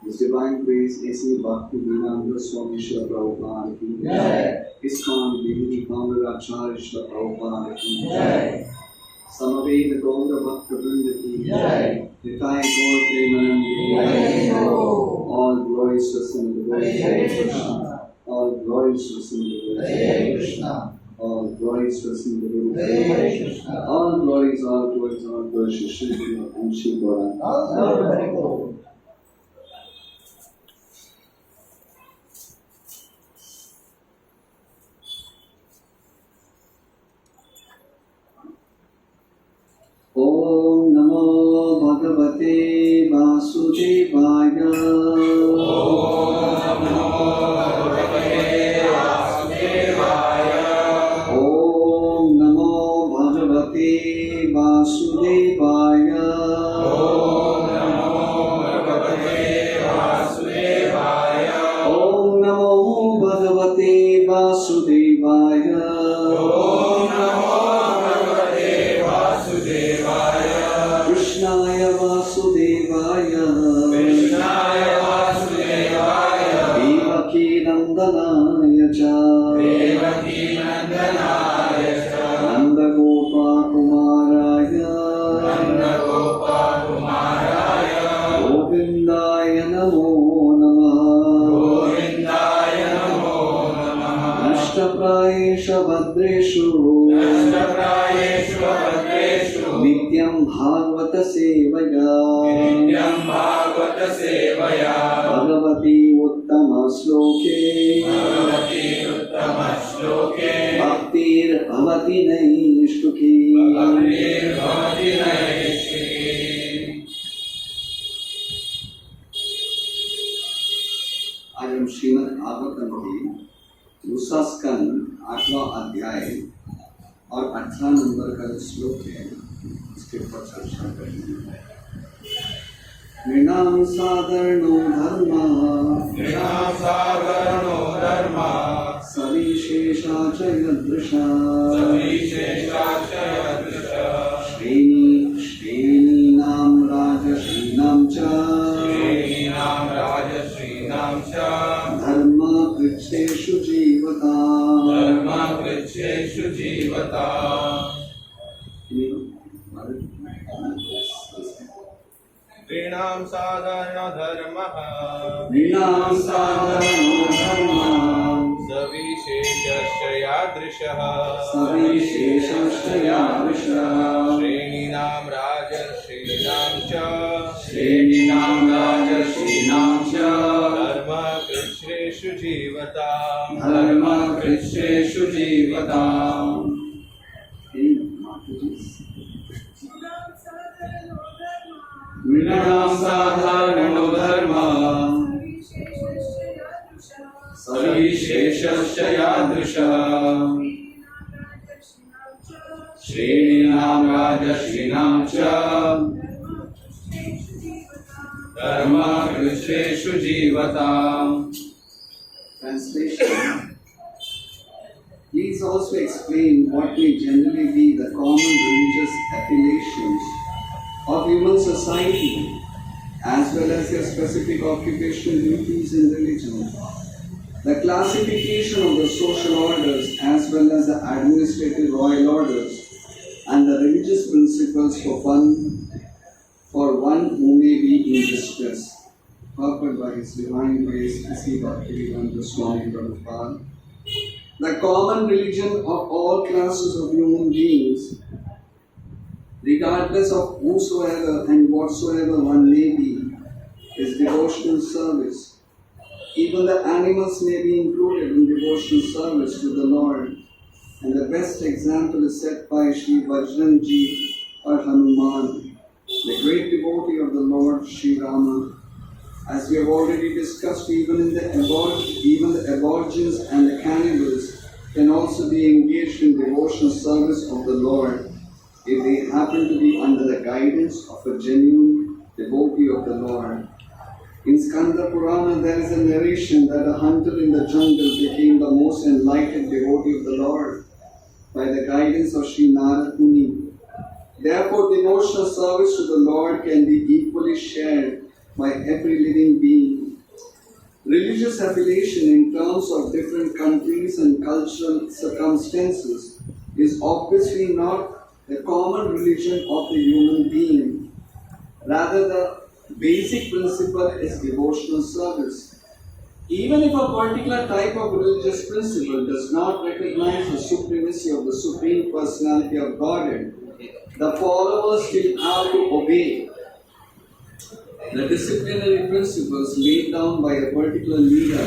His divine grace, A.C. Bhaktivedanta Swami Srila Prabhupada ki Jai. ISKCON Divinity Founder Acharya Srila Prabhupada ki Jai. Samaveda Gaura Bhakta Vrinda ki Jai. Nitai Gaur Premanandi Jai. All glories to Sindhu Jai Krishna. All glories to Sindhu Jai Krishna. All glories to Sindhu Jai Krishna. All glories all towards our Lord Shri Guru and Shri Gauranga. Om Namo Bhagavate Vasudevaya. Om Namo Bhagavate Vasudevaya. Om Namo Bhagavate Vasudevaya. Om Namo Bhagavate Vasudevaya. Om Namo Bhagavate Vasudevaya. Om Namo Krishnaya Vasudevaya. Krishnaya Vasudevaya. Devaki अभद्रेषु नित्यं भागवत सेवया भगवती उत्तम श्लोके भक्तिर्भवति नैष्ठुकी। आज हम श्रीमद् भागवतम की दूसरा स्कंद 8वां अध्याय और 18 नंबर का जो श्लोक है उसके ऊपर चर्चा करेंगे। नृणां साधारणो धर्म सविशेषा च यदृशा श्रेणीनां राजश्रीणां च धर्मकृच्छेषु जीवता। नृणां साधारणो धर्मः सविशेषस्य यादृशः श्रेणीनां राजर्षीणां च धर्मकृच्छ्रेषु जीवता। नृणां साधारणो धर्म सविशेषस्य यादृशः श्रेणीनां राजर्षीणां च धर्मकृच्छ्रेषु जीवता। Translation. Please also explain what may generally be the common religious affiliations of human society, as well as their specific occupational duties in religion, the classification of the social orders, as well as the administrative royal orders, and the religious principles for one who may be in distress. Purport by His Divine Grace, S.C. Bhaktivedanta Swami Prabhupada. The common religion of all classes of human beings, regardless of whosoever and whatsoever one may be, is devotional service. Even the animals may be included in devotional service to the Lord, and the best example is set by Sri Vajranji or Hanuman, the great devotee of the Lord Sri Rama. As we have already discussed, even the aborigines and the cannibals can also be engaged in devotional service of the Lord if they happen to be under the guidance of a genuine devotee of the Lord. In Skanda Purana, there is a narration that a hunter in the jungle became the most enlightened devotee of the Lord by the guidance of Sri Narad Muni. Therefore, devotional service to the Lord can be equally shared by every living being. Religious affiliation in terms of different countries and cultural circumstances is obviously not the common religion of the human being. Rather, the basic principle is devotional service. Even if a particular type of religious principle does not recognize the supremacy of the Supreme Personality of Godhead, the followers still have to obey the disciplinary principles laid down by a particular leader.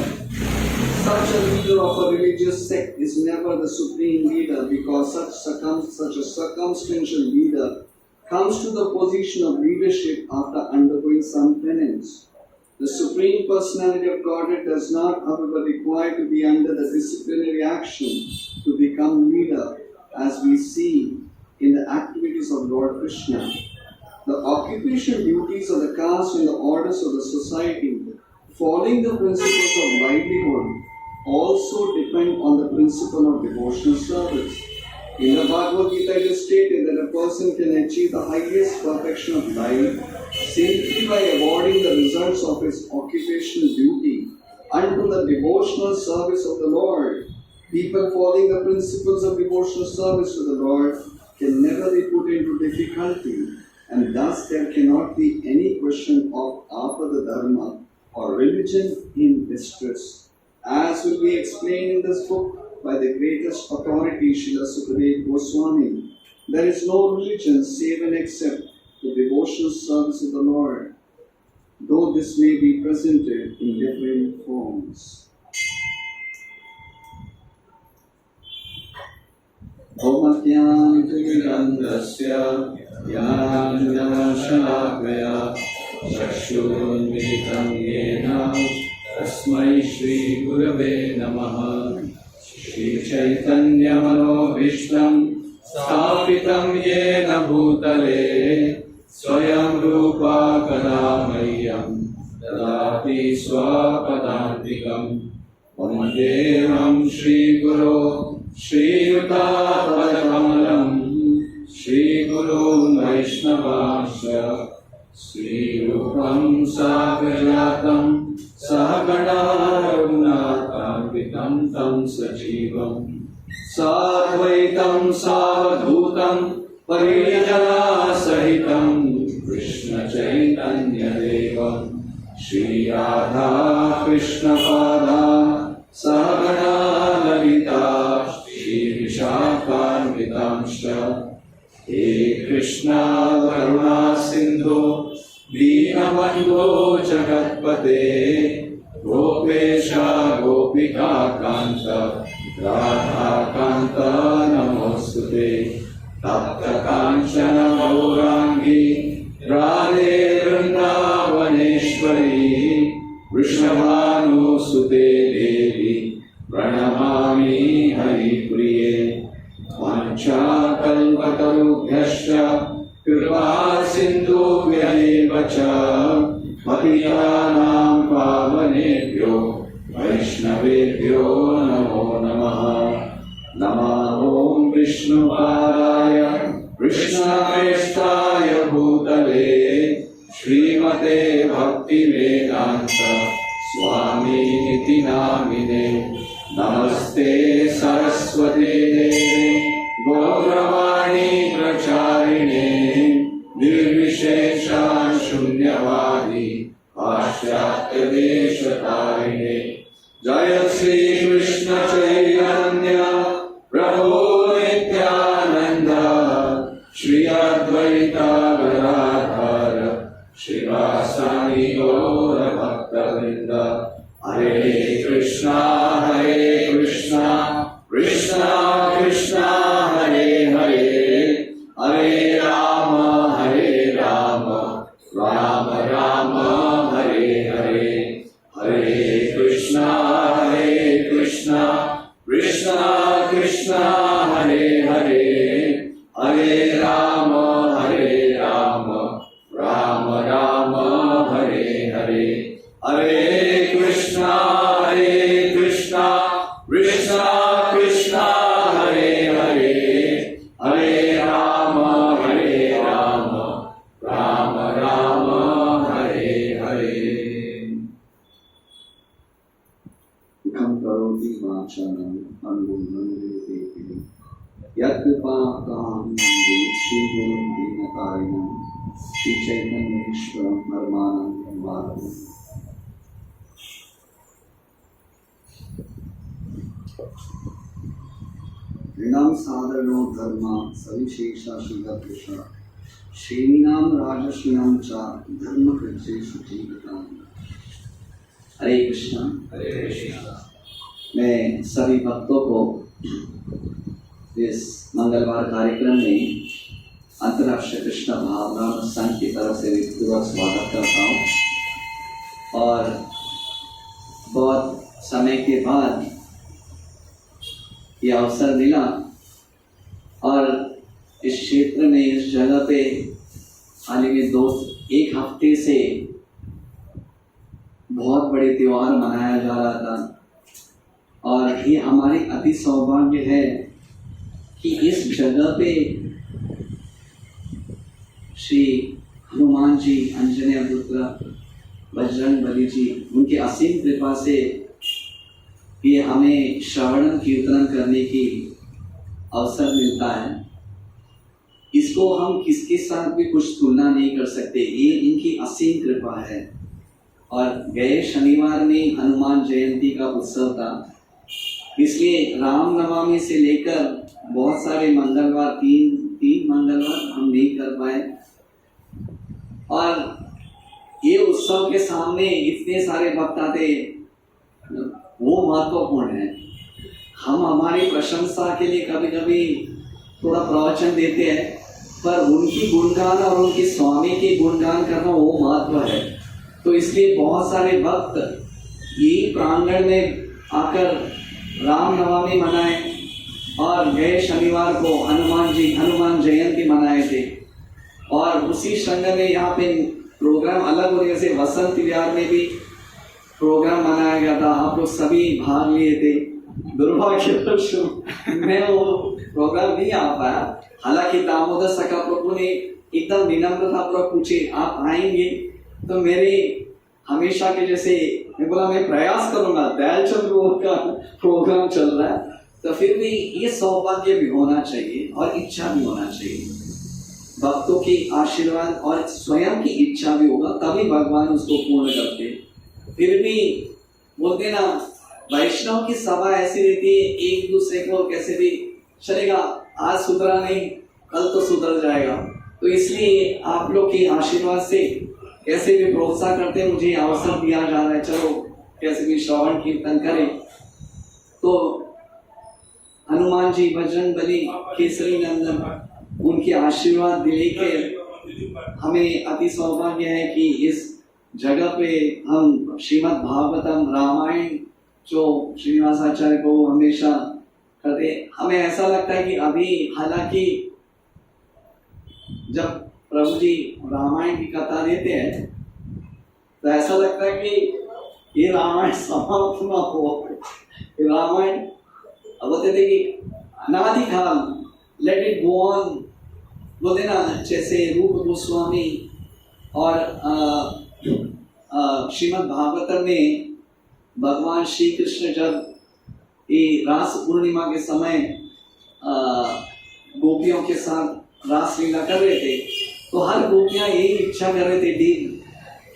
Such a leader of a religious sect is never the supreme leader, because such a circumstantial leader comes to the position of leadership after undergoing some penance. The Supreme Personality of Godhead does not, however, require to be under the disciplinary action to become leader, as we see in the activities of Lord Krishna. The occupational duties of the caste and the orders of the society, following the principles of livelihood, also depend on the principle of devotional service. In the Bhagavad Gita, it is stated that a person can achieve the highest perfection of life simply by avoiding the results of his occupational duty unto the devotional service of the Lord. People following the principles of devotional service to the Lord can never be put into difficulty, and thus there cannot be any question of Apada Dharma or religion in distress. As will be explained in this book, by the greatest authority, Srila Sukadeva Goswami, there is no religion save and except the devotional service of the Lord, though this may be presented in different forms. Omajnantimirandasya Jnananjana-shalakaya Chakshurunmilitam yena Tasmai Shri Gurave Namaha. Shri Chaitanya Manobhishtam Sthapitam yena bhutale Swayam Rupa Kadamayyam Dadati Swapadantikam Vamadevam Shri Guru Shri Yuta Padakamalam Shri Guru Vaishnavasya Shri Rupam Sagrajatam Sahagana Raghunatham Vitam Tam Sajivam Sadvaitam Savadhutam Parijana Sahitam Krishna Chaitanya Devam Shri Radha Krishna Pada Sahagana Lalita Shri Vishakhanvitamsha He Krishna Karuna Sindhu Deenabandhu Jagatpate Gopesha Gopika Kanta Radha Kanta Namostute Tapta Kanchana Gaurangi Radhe Vrindavaneshwari Vrishabhanu Sute Devi Pranamami Hari Priye Vancha Kalpatarubhyasya Kripa Sindhubhyaeva cha Patitanam Pavanebhyo Vaishnavebhyo Namo Namaha. Namo Om Vishnu Padaya Krishna Prestaya Bhutale Srimate Bhakti Vedanta Swami Niti Namine. Namaste Saraswate Deve Gauravani Pracharine Nirvishesha Shunyavadi Pashyatya Deshatarine. Jaya Sri Krishna Chaitanya Prabhu Nityananda Shri Advaita Gadadhara Shivasani Gaura Bhakta-vrinda. Hare Krishna Krishna Krishna Hare Hare Hare Rama Rama Rama Hare Hare. Hare Krishna Krishna Krishna Hare Hare Hare Rama Rama Rama Hare Hare. Hare Krishna Krishna Krishna Hare Hare Hare Rama Rama Rama Hare Hare. Kam karoti vachanam angunnandete yadvipakam Shri Guru Dinatarinam Shri Chaitanyeshwaram Paramanandam Varam. ऋणाम साधनो धर्मा सविशेषा श्रीदृशा श्रेणीनाम राजश्रीनाम चा धर्म कृतेषु जीविताम. हरे कृष्णा. मैं सभी भक्तों को इस मंगलवार कार्यक्रम में अंतर्राष्ट्रीय कृष्ण भावना संघ की तरफ से पूरा स्वागत करता हूँ. और बहुत समय के बाद यह अवसर मिला और इस क्षेत्र में इस जगह पे हाल ही में एक हफ्ते से बहुत बड़े त्योहार मनाया जा रहा था. और ये हमारी अति सौभाग्य है कि इस जगह पे श्री हनुमान जी, अंजनेय पुत्र बजरंगबली जी, उनकी असीम कृपा से ये हमें श्रवण कीर्तन करने की अवसर मिलता है. इसको हम किसके साथ भी कुछ तुलना नहीं कर सकते. ये इनकी असीम कृपा है. और गए शनिवार में हनुमान जयंती का उत्सव था इसलिए रामनवमी से लेकर बहुत सारे मंगलवार, तीन मंगलवार हम नहीं कर पाए, और ये उत्सव के सामने इतने सारे भक्त आते, वो महत्वपूर्ण है। हम हमारी प्रशंसा के लिए कभी कभी थोड़ा प्रवचन देते हैं, पर उनकी गुणगान और उनके स्वामी के गुणगान करना वो महत्व है। तो इसलिए बहुत सारे भक्त यही प्रांगण में आकर रामनवमी मनाए, और गए शनिवार को हनुमान जयंती मनाए थे। और उसी संघ में यहाँ पे प्रोग्राम अलग हो, जैसे वसंत विहार में भी प्रोग्राम मनाया गया था, आप लोग सभी भाग लिए थे। दुर्भाग्यवश मैं वो प्रोग्राम नहीं आ पाया। हालांकि दामोदर सखा प्रभु ने एकदम विनम्रतापूर्वक पूछे आप आएंगे, तो मेरे हमेशा के जैसे मैं बोला मैं प्रयास करूंगा। दयालचंद का प्रोग्राम चल रहा है, तो फिर भी ये सौभाग्य भी होना चाहिए और इच्छा भी होना चाहिए। भक्तों की आशीर्वाद और स्वयं की इच्छा भी होगा, तभी भगवान उसको पूर्ण करते। फिर भी बोलते ना, वैष्णव की सभा ऐसी रहती है, एक दूसरे को कैसे भी चलेगा, आज सुधरा नहीं कल तो सुधर जाएगा। तो इसलिए आप लोग के आशीर्वाद से कैसे भी प्रोत्साहन करते, मुझे अवसर दिया जा रहा है, चलो कैसे भी श्रवण कीर्तन करें। तो हनुमान जी, बजरंगबली, केसरी नंदन, उनके आशीर्वाद लेकर हमें अति सौभाग्य है कि इस जगह पे हम श्रीमद् भागवतम रामायण जो श्रीनिवासाचार्य को हमेशा करते, हमें ऐसा लगता है कि अभी, हालांकि जब प्रभु जी रामायण की कथा देते हैं तो ऐसा लगता है कि ये रामायण समाप्त ना हो। रामायण अब बोलते थे कि अनादिकाल, लेट इट गो ऑन, बोलते ना, जैसे रूप गोस्वामी और श्रीमद् भागवतम में भगवान श्री कृष्ण जब ये रास पूर्णिमा के समय गोपियों के साथ रास लीला कर रहे थे, तो हर गोपियां यही इच्छा कर रहे थे,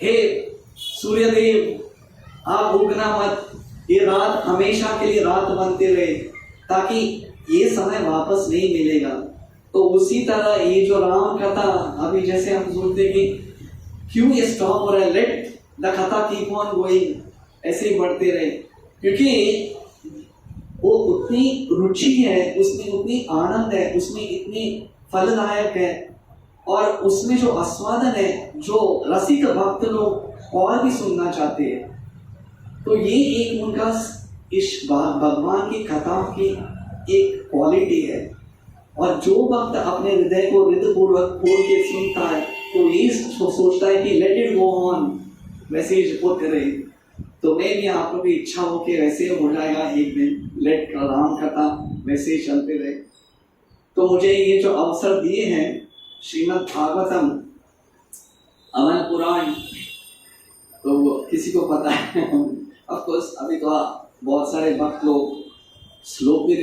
हे सूर्यदेव आप उगना मत, ये रात हमेशा के लिए रात बनते रहे, ताकि ये समय वापस नहीं मिलेगा। तो उसी तरह ये जो राम कथा अभी जैसे हम सुनते कि क्यों ये स्टॉप हो रहा है, लेट द कथा कीप ऑन गोइंग, ऐसे ही बढ़ते रहे, क्योंकि वो उतनी रुचि है, उसमें उतनी आनंद है, उसमें इतनी फलदायक है, और उसमें जो आस्वादन है, जो रसिक भक्त लोग और भी सुनना चाहते हैं। तो ये एक उनका इस भगवान की कथा की एक क्वालिटी है। और जो भक्त अपने हृदय को हृदयपूर्वक खोल के सुनता है, तो ये सोचता है कि लेट इट गो ऑन, वैसे ही रिपोर्ट करे। तो मैं भी आप लोग की इच्छा हो कि वैसे हो जाएगा एक दिन, लेट राम कथा वैसे ही चलते रहे। तो मुझे ये जो अवसर दिए हैं, श्रीमद् भागवतम, अमन पुराण, तो किसी को पता है ऑफ कोर्स, अभी तो बहुत सारे भक्त लोग श्लोक भी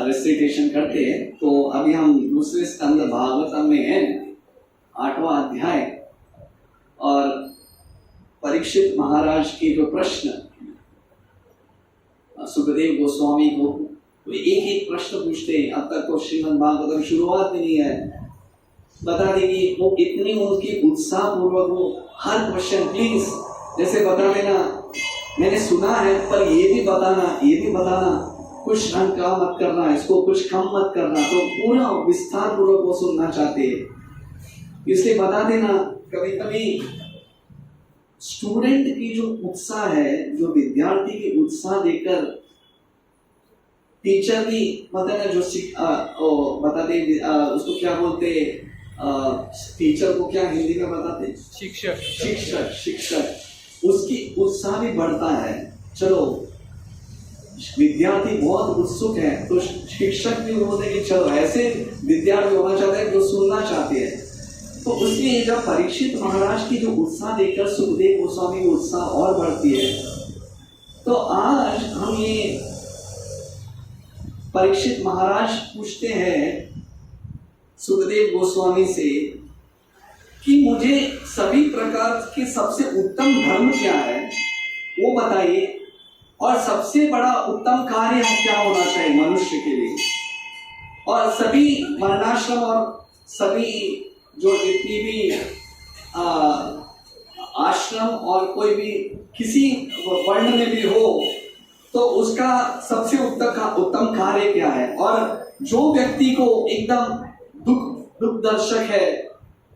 रेसिटेशन करते हैं। तो अभी हम दूसरे स्कंद भागवतम में हैं, 8वां अध्याय, और परीक्षित महाराज की जो प्रश्न सुखदेव गोस्वामी को, तो एक एक प्रश्न पूछते हैं। अब तक तो श्रीमद् भागवतम शुरुआत भी नहीं है, बता देगी वो इतनी उनकी उत्साह पूर्वक वो हर क्वेश्चन प्लीज जैसे बता देना, मैंने सुना है पर ये भी बताना, ये भी बताना, कुछ रंग का मत करना, इसको कुछ कम मत करना। तो पूरा विस्तार पूर्वक वो सुनना चाहते हैं, इसलिए बता देना। कभी कभी स्टूडेंट की जो उत्साह है, जो विद्यार्थी की उत्साह देखकर टीचर भी पता ना, जो बता दे उसको क्या बोलते, टीचर को क्या हिंदी में बताते, शिक्षक, उसकी उत्साह भी बढ़ता है। चलो विद्यार्थी बहुत उत्सुक है, तो शिक्षक भी बोलते कि चलो ऐसे विद्यार्थी होना चाहते हैं जो सुनना चाहते हैं। तो उसलिए जब परीक्षित महाराज की जो उत्साह देखकर सुखदेव गोस्वामी की उत्साह और बढ़ती है। तो आज हम ये परीक्षित महाराज पूछते हैं सुखदेव गोस्वामी से कि मुझे सभी प्रकार के सबसे उत्तम धर्म क्या है वो बताइए, और सबसे बड़ा उत्तम कार्य क्या होना चाहिए मनुष्य के लिए। और सभी वर्णाश्रम और सभी जो जितनी भी आश्रम और कोई भी किसी वर्ण में भी हो, तो उसका सबसे उत्तम कार्य क्या है। और जो व्यक्ति को एकदम दुख दर्शक है,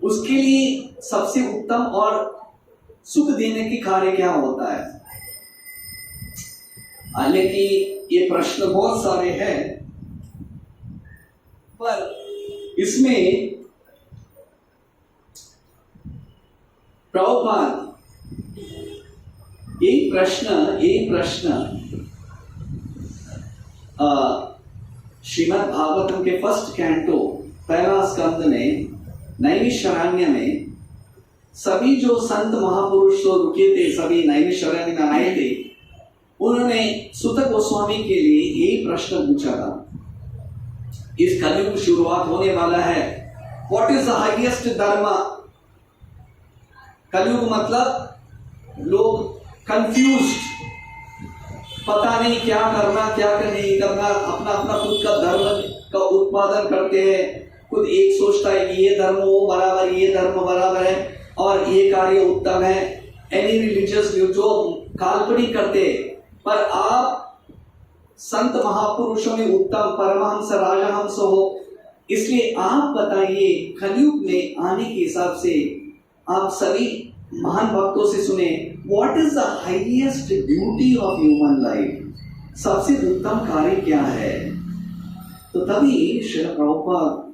उसके लिए सबसे उत्तम और सुख देने की कार्य क्या होता है। हालांकि ये प्रश्न बहुत सारे हैं, पर इसमें प्रभुपाद एक प्रश्न श्रीमद् भागवतम के फर्स्ट कैंटो पहला स्कंद में नैमिषारण्य में सभी जो संत महापुरुष तो रुके थे, सभी नैमिषारण्य में आए थे, उन्होंने सुत गोस्वामी के लिए यही प्रश्न पूछा था। इस कलयुग शुरुआत होने वाला है, व्हाट इज द हाईएस्ट धर्म। कलयुग मतलब लोग कंफ्यूज्ड, पता नहीं क्या करना क्या नहीं करना, अपना अपना खुद का धर्म का उत्पादन करते हैं। खुद एक सोचता है कि ये धर्म वो बराबर, ये धर्म बराबर है और ये कार्य उत्तम है। एनी रिलीजियस जो काल्पनिक करते, पर आप संत महापुरुषों में उत्तम परमहंस राजहंस हो, इसलिए आप बताइए कलयुग में आने के हिसाब से आप सभी महान भक्तों से सुने, what is the highest duty of human life, सबसे उत्तम कार्य क्या है। तो तभी श्री प्रभुपाद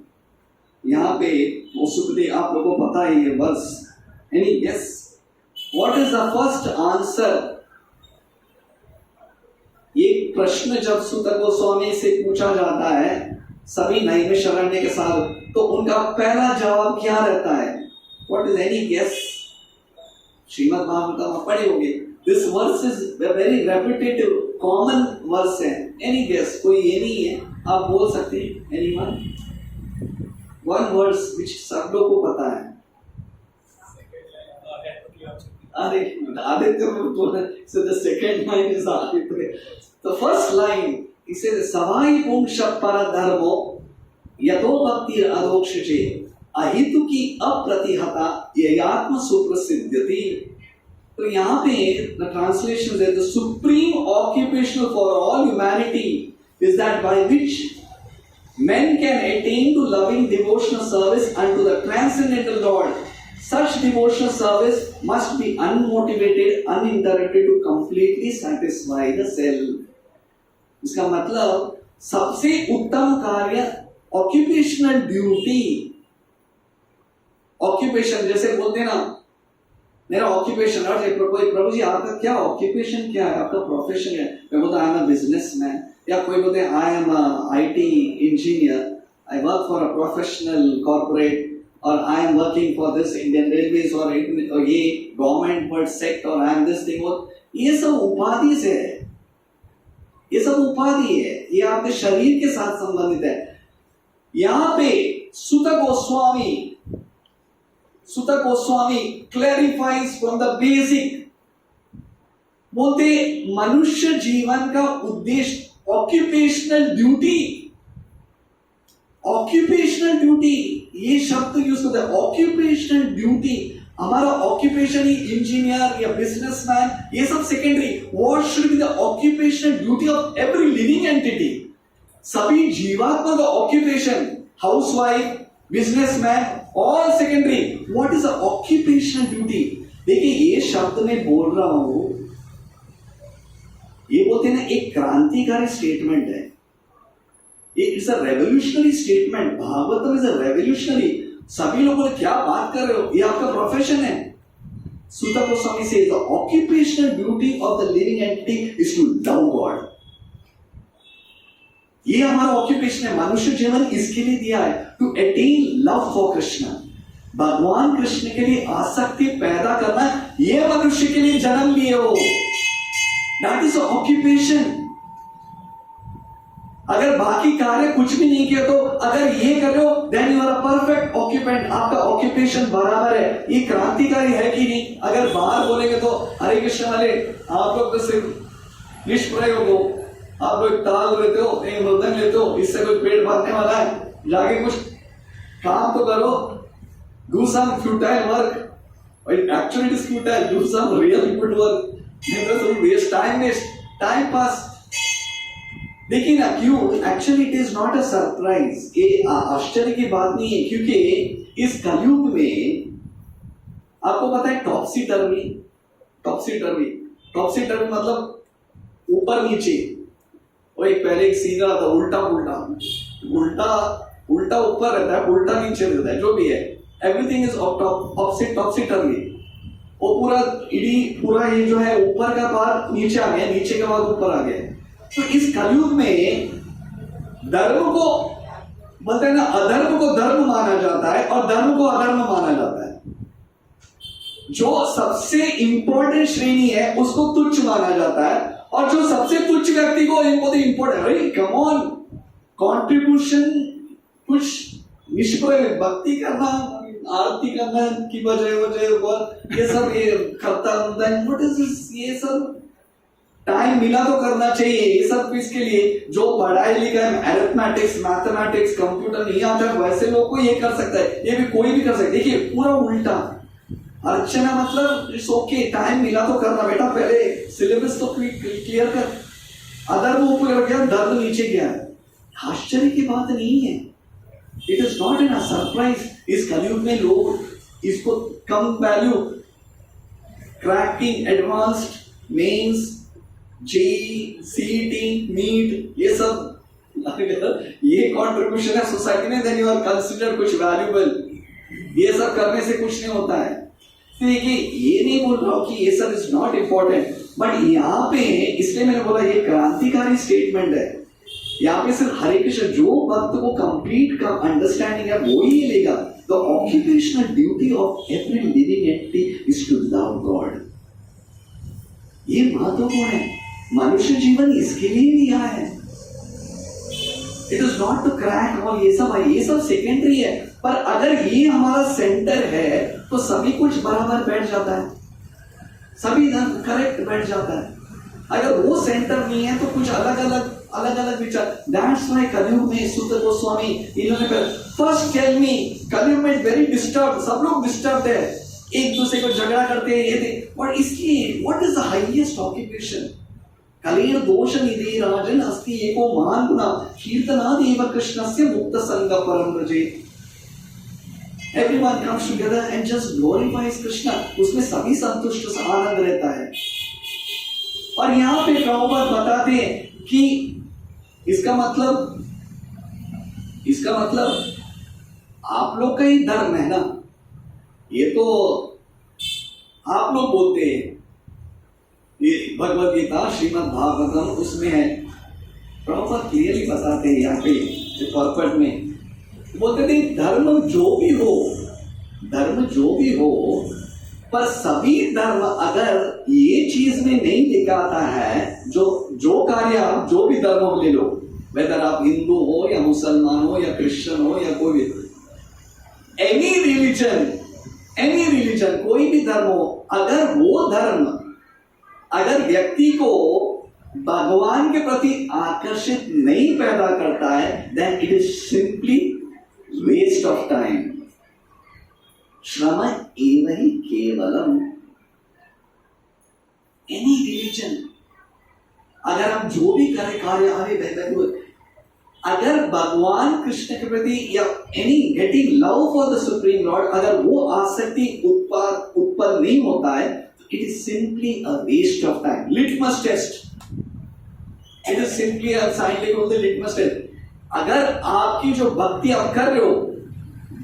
यहाँ पे वो सुखदेव, आप लोगों को पता है ये वर्ष, any guess what is the first answer. ये प्रश्न जब सुत गोस्वामी से पूछा जाता है सभी नैमिषारण्य के साथ, तो उनका पहला जवाब क्या रहता है, what is any guess. Shrimad Bhagavatam आप पढ़े होंगे, this verse is very repetitive common verse है। एनी गेस, कोई ये नहीं है, आप बोल सकते हैं एनीवन वन वर्स विच सब लोग को पता है। Aditya so the second line is Aditya. The first line he says savai pungsha paradharmo yato bhakti adokshije अहितु की अप्रतिहता ययात्म सुप्रसिद्ध्यति। तो यहाँ पे the translation is the supreme occupational for all humanity is that by which men can attain to loving devotional service unto the transcendental Lord. Such devotional service must be unmotivated, uninterrupted to completely satisfy the self. इसका मतलब सबसे उत्तम कार्य occupational duty, occupation जैसे बोलते हैं ना, मेरा ऑक्यूपेशन, प्रभु जी आपका क्या ऑक्यूपेशन क्या है, आपका प्रोफेशन है। मैं बोलता आई एम अ बिजनेसमैन, या कोई बोलते हैं I am a IT engineer, I work for a professional corporate, और I am working for this Indian railways, और ये गवर्नमेंट वर्ड सेक्टर, और आई एम दिस थिंग। ये सब उपाधि से है, ये सब उपाधि है, ये आपके शरीर के साथ संबंधित है। यहाँ पे सुत Goswami clarifies from the basic, बोलते मनुष्य जीवन का उद्देश्य ऑक्यूपेशनल ड्यूटी, ये शब्द यूज करते हैं ऑक्यूपेशनल ड्यूटी। हमारा ऑक्यूपेशन ही इंजीनियर या बिजनेसमैन, ये सब secondary. What should be the occupational duty of every living entity. सभी जीवात्मा का occupation, housewife, businessman, all secondary. What is the occupational duty. देखिए ये शब्द में बोल रहा हूं, ये बोलते हैं ना एक क्रांतिकारी स्टेटमेंट है, it's a revolutionary statement. Bhagavatam is a revolutionary. सभी लोगों ने क्या बात कर रहे हो, ये आपका प्रोफेशन है। सुत गोस्वामी से the occupational duty of the living entity is to love God. ये हमारा ऑक्यूपेशन है, मनुष्य जीवन इसके लिए दिया है, to attain love for Krishna. भगवान कृष्ण के लिए आसक्ति पैदा करना, ये मनुष्य के लिए जन्म लिए हो, दैट इज ऑक्यूपेशन। अगर बाकी कार्य कुछ भी नहीं किया, तो अगर ये कर रहे हो then you are a perfect occupant, आपका ऑक्यूपेशन बराबर है। ये क्रांतिकारी है कि नहीं। अगर बाहर बोलेंगे तो हरे कृष्ण वाले आप लोग तो सिर्फ निष्प्रयोग हो। आप लोग ताल लेते हो, एक मृदंग लेते हो, इससे कोई पेट भरने वाला है? जाके कुछ काम तो करो, do some futile work. Actually it is futile, do some real good work, नहीं तो तुम waste time pass। देखिए ना क्यों, actually it is not a surprise, ये आश्चर्य की बात नहीं है, क्योंकि इस कलयुग में आपको पता है टॉपसी टर्वी मतलब ऊपर नीचे, वो एक पहले एक सीधा था, उल्टा ऊपर रहता है, उल्टा नीचे रहता है, जो भी है, एवरीथिंग इज टॉपसी टर्वी। वो पूरा ये जो है ऊपर का पार्ट नीचे आ गया, नीचे का पार्ट ऊपर आ गया। तो इस कलयुग में धर्म को बोलते हैं ना, अधर्म को धर्म माना जाता है और धर्म को अधर्म माना जाता है। जो सबसे इंपॉर्टेंट श्रेणी है उसको तुच्छ माना जाता है, और जो सबसे तुच्छ व्यक्ति को इंपॉर्टेंट, अरे कम ऑन, कंट्रीब्यूशन, कुछ निष्प्रयोग, भक्ति करना, आरती करना की बजाय ये सब ये करता होता है, व्हाट इज दिस, ये सब टाइम मिला तो करना चाहिए ये सब इसके लिए। जो पढ़ाई लिखाई में अरिथमेटिक्स, मैथमेटिक्स, कंप्यूटर नहीं आता है, वैसे लोग को ये कर सकता है, ये भी कोई भी कर सकता है। देखिए पूरा उल्टा, अर्चना मतलब इट्स ओके, टाइम मिला तो करना बेटा, पहले सिलेबस तो क्लियर कर। अधर्म ऊपर गया, धर्म नीचे गया, आश्चर्य की बात नहीं है, it is not an surprise. इस कलयुग में लोग इसको कम value, cracking, advanced, mains, JEE, CET, NEET, ये सब ये कंट्रीब्यूशन है सोसाइटी में, देन यू आर कंसीडर्ड कुछ वैल्यूएबल। ये सब करने से कुछ नहीं होता है। देखिए ये नहीं बोल रहा हूं कि ये सब इज नॉट इंपॉर्टेंट, बट यहाँ पे इसलिए मैंने बोला ये क्रांतिकारी स्टेटमेंट है। यहाँ पे सिर्फ हरे कृष्ण, जो भक्त को कंप्लीट का अंडरस्टैंडिंग है वो ही लेगा। The occupational duty of every living entity is to love God. ये महत्वपूर्ण है, मनुष्य जीवन इसके लिए लिया है। It is not to crack और ये सब सेकेंडरी है, पर अगर ये हमारा सेंटर है तो सभी कुछ बराबर बैठ जाता है, सभी करेक्ट बैठ जाता है। अगर वो सेंटर नहीं है तो कुछ अलग अलग विचार। दैट्स व्हाई कलयुग में सूत गोस्वामी इन्होंने फर्स्ट टेल मी, कलयुग में वेरी डिस्टर्ब, सब लोग डिस्टर्ब है, एक दूसरे को झगड़ा करते हैं, ये और इसलिए what is the highest occupation? Kaler दोष निधि राजन अस्ति एको महान गुना कीर्तनादेव कृष्णस्य मुक्त संग परम रजे। Everyone comes together and just glorifies Krishna, उसमें सभी संतुष्ट, आनंद रहता है। और यहाँ पे प्रभुपाद बताते हैं कि इसका मतलब आप लोग का ही धर्म है ना, ये तो आप लोग बोलते हैं, ये भगवद गीता श्रीमद् भागवतम उसमें है, प्रभुपाद क्लियरली बताते हैं यहाँ पे पर्पट में, बोलते थे धर्म जो भी हो, पर सभी धर्म अगर ये चीज में नहीं दिखाता है, जो कार्य आप जो भी धर्म ले लो, वेदर आप हिंदू हो या मुसलमान हो या क्रिश्चियन हो या कोई भी, एनी रिलीजन कोई भी धर्म हो, अगर वो धर्म अगर व्यक्ति को भगवान के प्रति आकर्षित नहीं पैदा करता है, then it is simply waste of time. श्रम एव हि केवलम। एनी रिलीजन, अगर हम जो भी करें कार्य, अगर भगवान कृष्ण के प्रति या any getting love for the supreme lord, अगर वो आसक्ति उत्पन्न नहीं होता है, it is simply a waste of time. Litmus test, it is simply a scientific litmus test. अगर आपकी जो भक्ति आप कर रहे हो,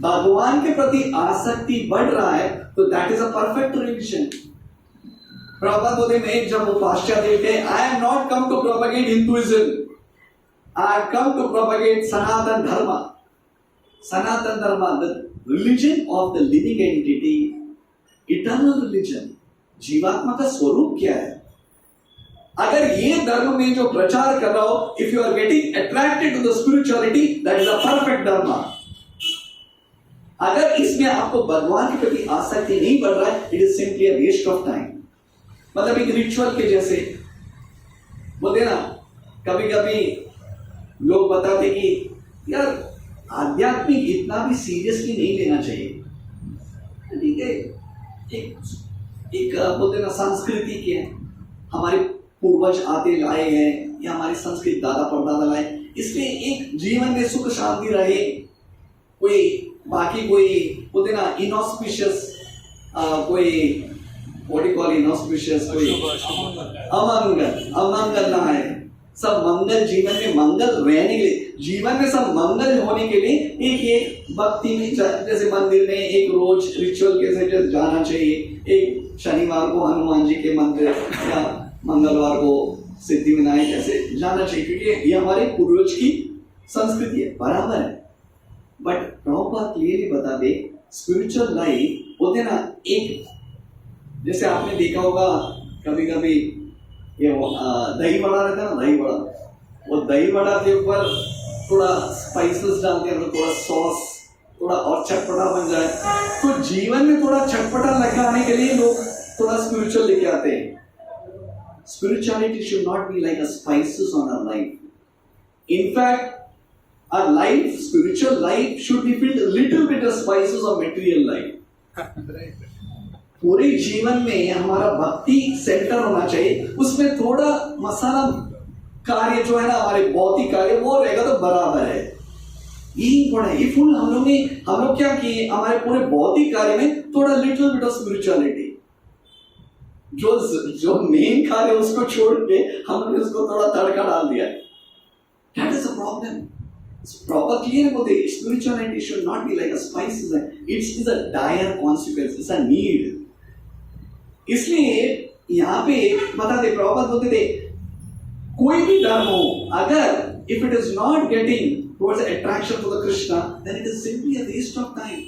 भगवान के प्रति आसक्ति बढ़ रहा है, तो that is a perfect religion. Prabhupada बोलते हैं, जब वो पाश्चात्य थे, I am not come to propagate Hinduism, I am come to propagate Sanatana Dharma, the religion of the living entity, eternal religion. जीवात्मा का स्वरूप क्या है? अगर ये धर्म में जो प्रचार कर रहा हो, if you are getting attracted to the spirituality, that is a perfect dharma. अगर इसमें आपको भगवान के प्रति आसक्ति नहीं बढ़ रहा है, it is simply a waste of time. मतलब एक रिचुअल के जैसे, बोलते ना, कभी कभी लोग बताते कि यार आध्यात्मिक इतना भी सीरियसली नहीं लेना चाहिए, ठीक है, एक बोलते ना संस्कृति के हमारे पूर्वज आते लाए हैं या हमारी संस्कृति दादा परदादा लाए, इसलिए एक जीवन में सुख शांति रहे, कोई बाकी कोई बोलते ना इनऑस्पिशियस कोई व्हाट यू कॉल इनऑस्पिशियस, कोई अमंगल ना है, सब मंगल, जीवन में मंगल रहने के लिए, जीवन में सब मंगल होने के लिए एक भक्ति में जैसे मंदिर में एक रोज रिचुअल के से जाना चाहिए, एक शनिवार को हनुमान जी के मंदिर या मंगलवार को सिद्धि विनायक ऐसे जाना चाहिए, क्योंकि ये हमारे पूर्वज की संस्कृति है, बराबर है। बट प्रभुपाद क्लियरली बता दे, स्पिरिचुअल लाइफ बोलते ना, एक जैसे आपने देखा होगा कभी कभी ये दही बड़ा रहता है ना, दही बड़ा, वो दही बड़ा के ऊपर थोड़ा स्पाइसेस डालते हैं, थोड़ा सॉस, थोड़ा और चटपटा बन जाए, तो जीवन में थोड़ा चटपटा लगाने के लिए लोग थोड़ा स्पिरिचुअल लेके आते हैं। Spirituality should not be like a spices on our life. In fact, our life, spiritual life, should be filled a little bit of spices of material life. पूरे जीवन में हमारा भक्ति सेंटर होना चाहिए, उसमें थोड़ा मसाला कार्य जो है ना, हमारे भौतिक कार्य वो रहेगा तो बराबर है। यही पड़ा ये फुल हम लोग क्या किए, हमारे पूरे भौतिक कार्य में थोड़ा लिटिल बिट ऑफ स्पिरिचुअलिटी, जो मेन कार्य उसको छोड़ के हमने उसको थोड़ा तड़का डाल दिया। That is a problem. It's proper clear बोलते, spirituality should not be like a spice. It's a dire consequence. It's a need. इसलिए यहाँ पे बता दे, प्रभुपाद बोलते थे, कोई भी धर्म हो, अगर if it is not getting towards the attraction to the Krishna, then it is simply a waste of time.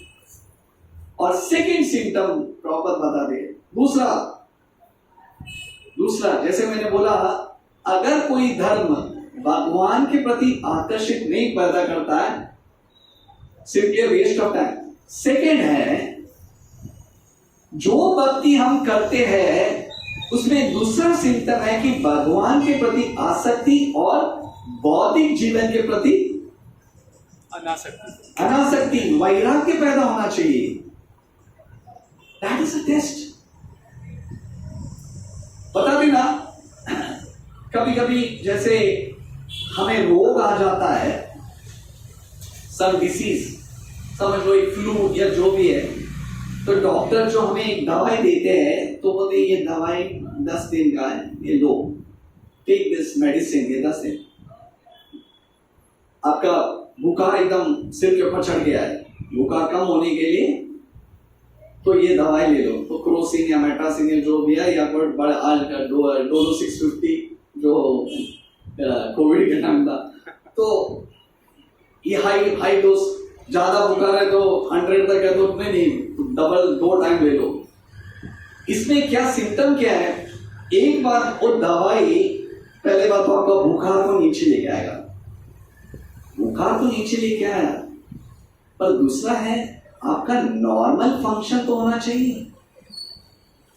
और second symptom प्रभुपाद बता दे, दूसरा जैसे मैंने बोला, अगर कोई धर्म भगवान के प्रति आकर्षित नहीं पैदा करता है, simply waste of time. Second है, जो भक्ति हम करते हैं उसमें दूसरा सिम्टम है कि भगवान के प्रति आसक्ति और बौद्धिक जीवन के प्रति अनासक्ति, वैराग्य पैदा होना चाहिए। That is a test. बता देना, कभी कभी जैसे हमें रोग आ जाता है, सम डिसीज, समझ लो एक फ्लू या जो भी है, तो डॉक्टर जो हमें एक दवाई देते हैं तो बोलते ये दवाई 10 दिन का है, ये लो, टेक दिस मेडिसिन, ये 10 दिन। आपका बुखार एकदम सिर के ऊपर चढ़ गया है, बुखार कम होने के लिए तो ये दवाई ले लो, तो क्रोसिन या मेटासिन जो भी है, या फिर बड़ा आज का डोलो 650 जो कोविड के टाइम था, तो ये हाई डोज, ज्यादा बुखार है तो 100 तक है तो नहीं, डबल 2 टाइम ले लो। इसमें क्या सिम्टम क्या है, एक बार वो दवाई, पहले बात तो आपका बुखार को नीचे लेके आएगा, बुखार तो नीचे लेके आया, पर दूसरा है आपका नॉर्मल फंक्शन तो होना चाहिए।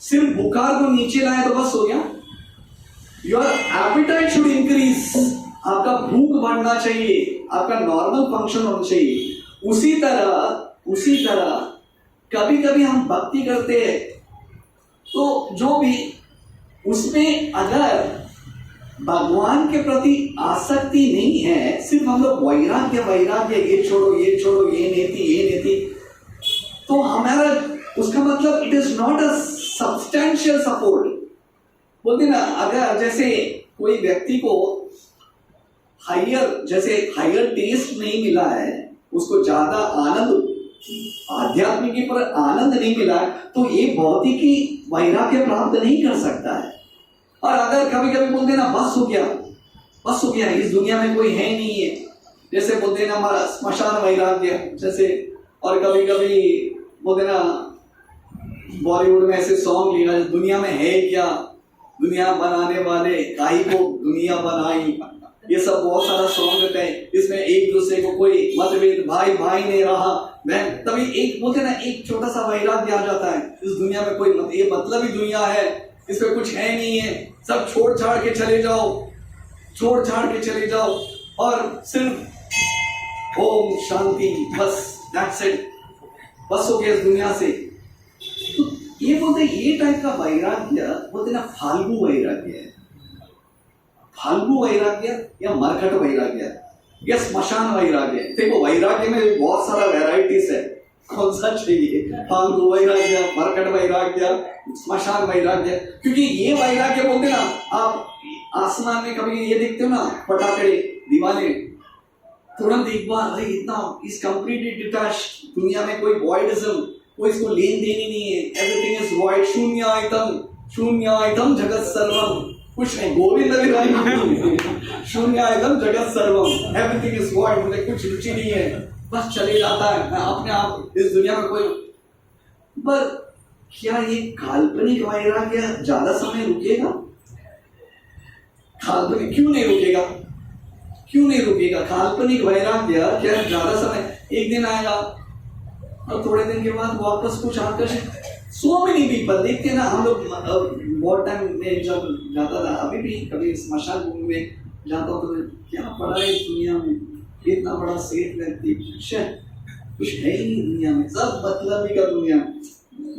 सिर्फ बुखार को नीचे लाया तो बस हो गया? योर एपिटाइट शुड इंक्रीज, आपका भूख बढ़ना चाहिए, आपका नॉर्मल फंक्शन होना चाहिए। उसी तरह कभी कभी हम भक्ति करते हैं तो जो भी उसमें अगर भगवान के प्रति आसक्ति नहीं है, सिर्फ हम लोग वैराग्य, ये छोड़ो, ये नेति, तो हमारा उसका मतलब it is not a substantial support. बोलते ना, अगर जैसे कोई व्यक्ति को हायर टेस्ट नहीं मिला है, उसको ज्यादा आनंद आध्यात्मिक पर आनंद नहीं मिला है, तो ये भौतिकी वैराग्य प्राप्त नहीं कर सकता है। और अगर कभी कभी बोलते ना बस हो गया, इस दुनिया में कोई है नहीं है, जैसे बोलते ना हमारा स्मशान वैराग्य जैसे, और कभी कभी बोलते ना बॉलीवुड में ऐसे सॉन्ग लिखा, दुनिया में है क्या, दुनिया बनाने वाले काहे को दुनिया बनाई, ये सब बहुत सारा सॉन्ग रहते हैं। इसमें एक दूसरे को कोई मतभेद, भाई नहीं रहा, मैं तभी एक बोलते ना एक छोटा सा वैराग्य आ जाता है, इस दुनिया में कोई ये मतलब ही दुनिया है, इसमें कुछ है नहीं है, सब छोड़ छाड़ के चले जाओ। छोड़ छाड़ के चले जाओ और सिर्फ ओम शांति, बस दैट्स इट, बस हो गया इस दुनिया से। तो ये बोलते ये टाइप का वैराग्य बोलते ना फाल्गु वैराग्य है, फाल्गु वैराग्य या मरकट वैराग्य या स्मशान वैराग्य। देखो वैराग्य में बहुत सारा वैरायटीज है, कौन सा चाहिए, फाल्गु वैराग्य, मरकट वैराग्य, स्मशान वैराग्य। क्योंकि ये वैराग्य बोलते ना, आप आसमान में कभी ये देखते हो ना पटाखे दीवाने, तुरंत एक बार अरे इतना इस कंप्लीटली डिटैच्ड दुनिया में कोई वॉइडिज्म, कोई इसको लेन देन ही नहीं है, एवरीथिंग इज वॉइड, शून्यायतम जगत सर्वम, कुछ नहीं, गोविंद शून्यायतम जगत सर्वम, एवरीथिंग इज वॉइड, मुझे कुछ रुचि नहीं है, बस चले जाता है मैं अपने आप इस दुनिया में कोई। पर क्या ये काल्पनिक वैराग्य ज्यादा समय रुकेगा? काल्पनिक क्यों नहीं रुकेगा? क्यों नहीं रुकेगा? काल्पनिक वैराग्य क्या ज्यादा समय, एक दिन आएगा और थोड़े दिन के बाद वापस कुछ आकर्षित। सो मेनी पीपल देखते ना, हम लोग बहुत टाइम में जब जाता था, अभी भी कभी स्मशान भूमि में जाता हूँ तो क्या पड़ा है इस दुनिया में, इतना बड़ा सेठ व्यक्ति, कुछ है ही नहीं दुनिया में, सब मतलब ही का दुनिया,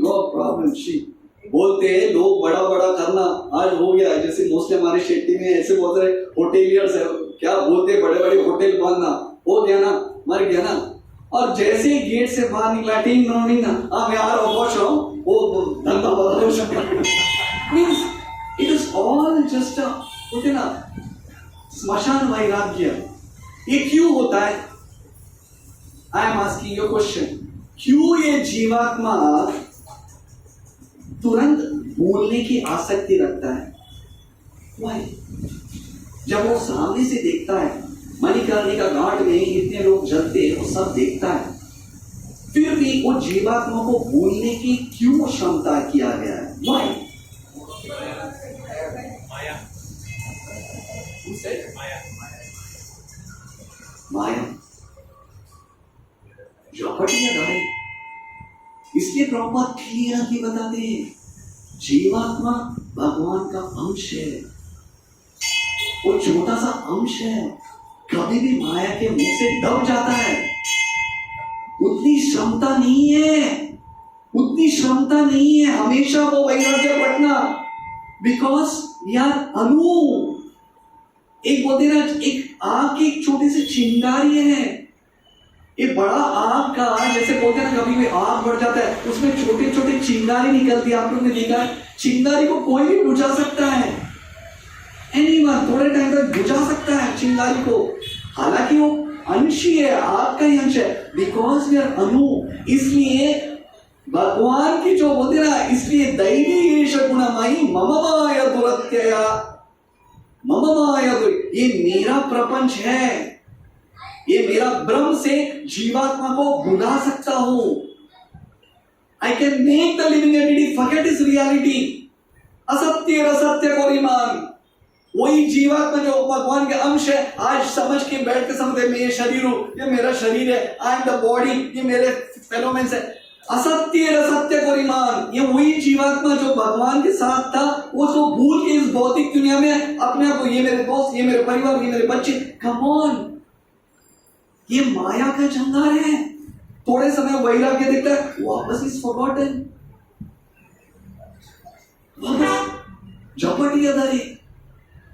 नो प्रॉब्लम। बोलते हैं लोग बड़ा बड़ा करना आज हो गया, जैसे मोस्टली हमारे शेट्टी में ऐसे बहुत सारे होटेलियर्स है, क्या बोलते बड़े बड़े होटल बनना, हो गया ना, मर गया ना, और जैसे ही गेट से बाहर निकला टीम रनिंग ना, मैं आ रहा हूँ, पहुंच रहा हूँ, वो धंधा बदल। Means it is all just बोलते ना स्मशान वैराग्य। ये क्यों होता है? I am asking your question, क्यों ये जीवात्मा तुरंत भूलने की आसक्ति रखता है? Why? जब वो सामने से देखता है मणिकर्णिका घाट में इतने लोग जलते हैं, वो सब देखता है, फिर भी वो जीवात्मा को भूलने की क्यों क्षमता किया गया है? Why? माया, जपटिया। इसलिए प्रभुपाद क्लियरली बताते हैं जीवात्मा भगवान का अंश है, वो छोटा सा अंश है, कभी भी माया के मुंह से दब जाता है। उतनी क्षमता नहीं है, उतनी क्षमता नहीं है हमेशा वो वैराग्य पटना, बिकॉज वी आर अनु। एक बोलते ना, एक आग की एक छोटी सी चिंगारी है, एक बड़ा आग का जैसे बोलते ना, कभी भी आग बढ़ जाता है उसमें छोटे छोटे चिंगारी निकलती है, आप लोगों ने देखा है, चिंगारी को कोई भी बुझा सकता है, एनीवन थोड़े टाइम तक बुझा सकता है चिंगारी को, हालांकि वो अंश ही है, आग का ही अंश है, बिकॉज वी आर अनु। इसलिए भगवान की जो बोलते ना, इसलिए दैवी ईश गुणमयी मम माया दुरत्यया, मम माया, ये मेरा प्रपंच है, ये मेरा ब्रह्म से जीवात्मा को भुला सकता हूं। I can make the living entity forget is reality. असत्य असत्य को नहीं मान, वही जीवात्मा जो भगवान के अंश है, आज समझ के बैठ के समझते मैं ये शरीर हूं, ये मेरा शरीर है, आई एम द बॉडी, ये मेरे फेलोमेंस है। असत्य असत्य को नहीं मान, ये वही जीवात्मा जो भगवान के साथ था, वो तो भूल के इस भौतिक दुनिया में अपने आप को, ये मेरे दोस्त, ये मेरे परिवार, ये मेरे बच्चे, कम ऑन, ये माया का जंगार है। थोड़े समय वैराग्य देखता है, वापस इज फॉरगॉटन, वापस झपटी अधरे।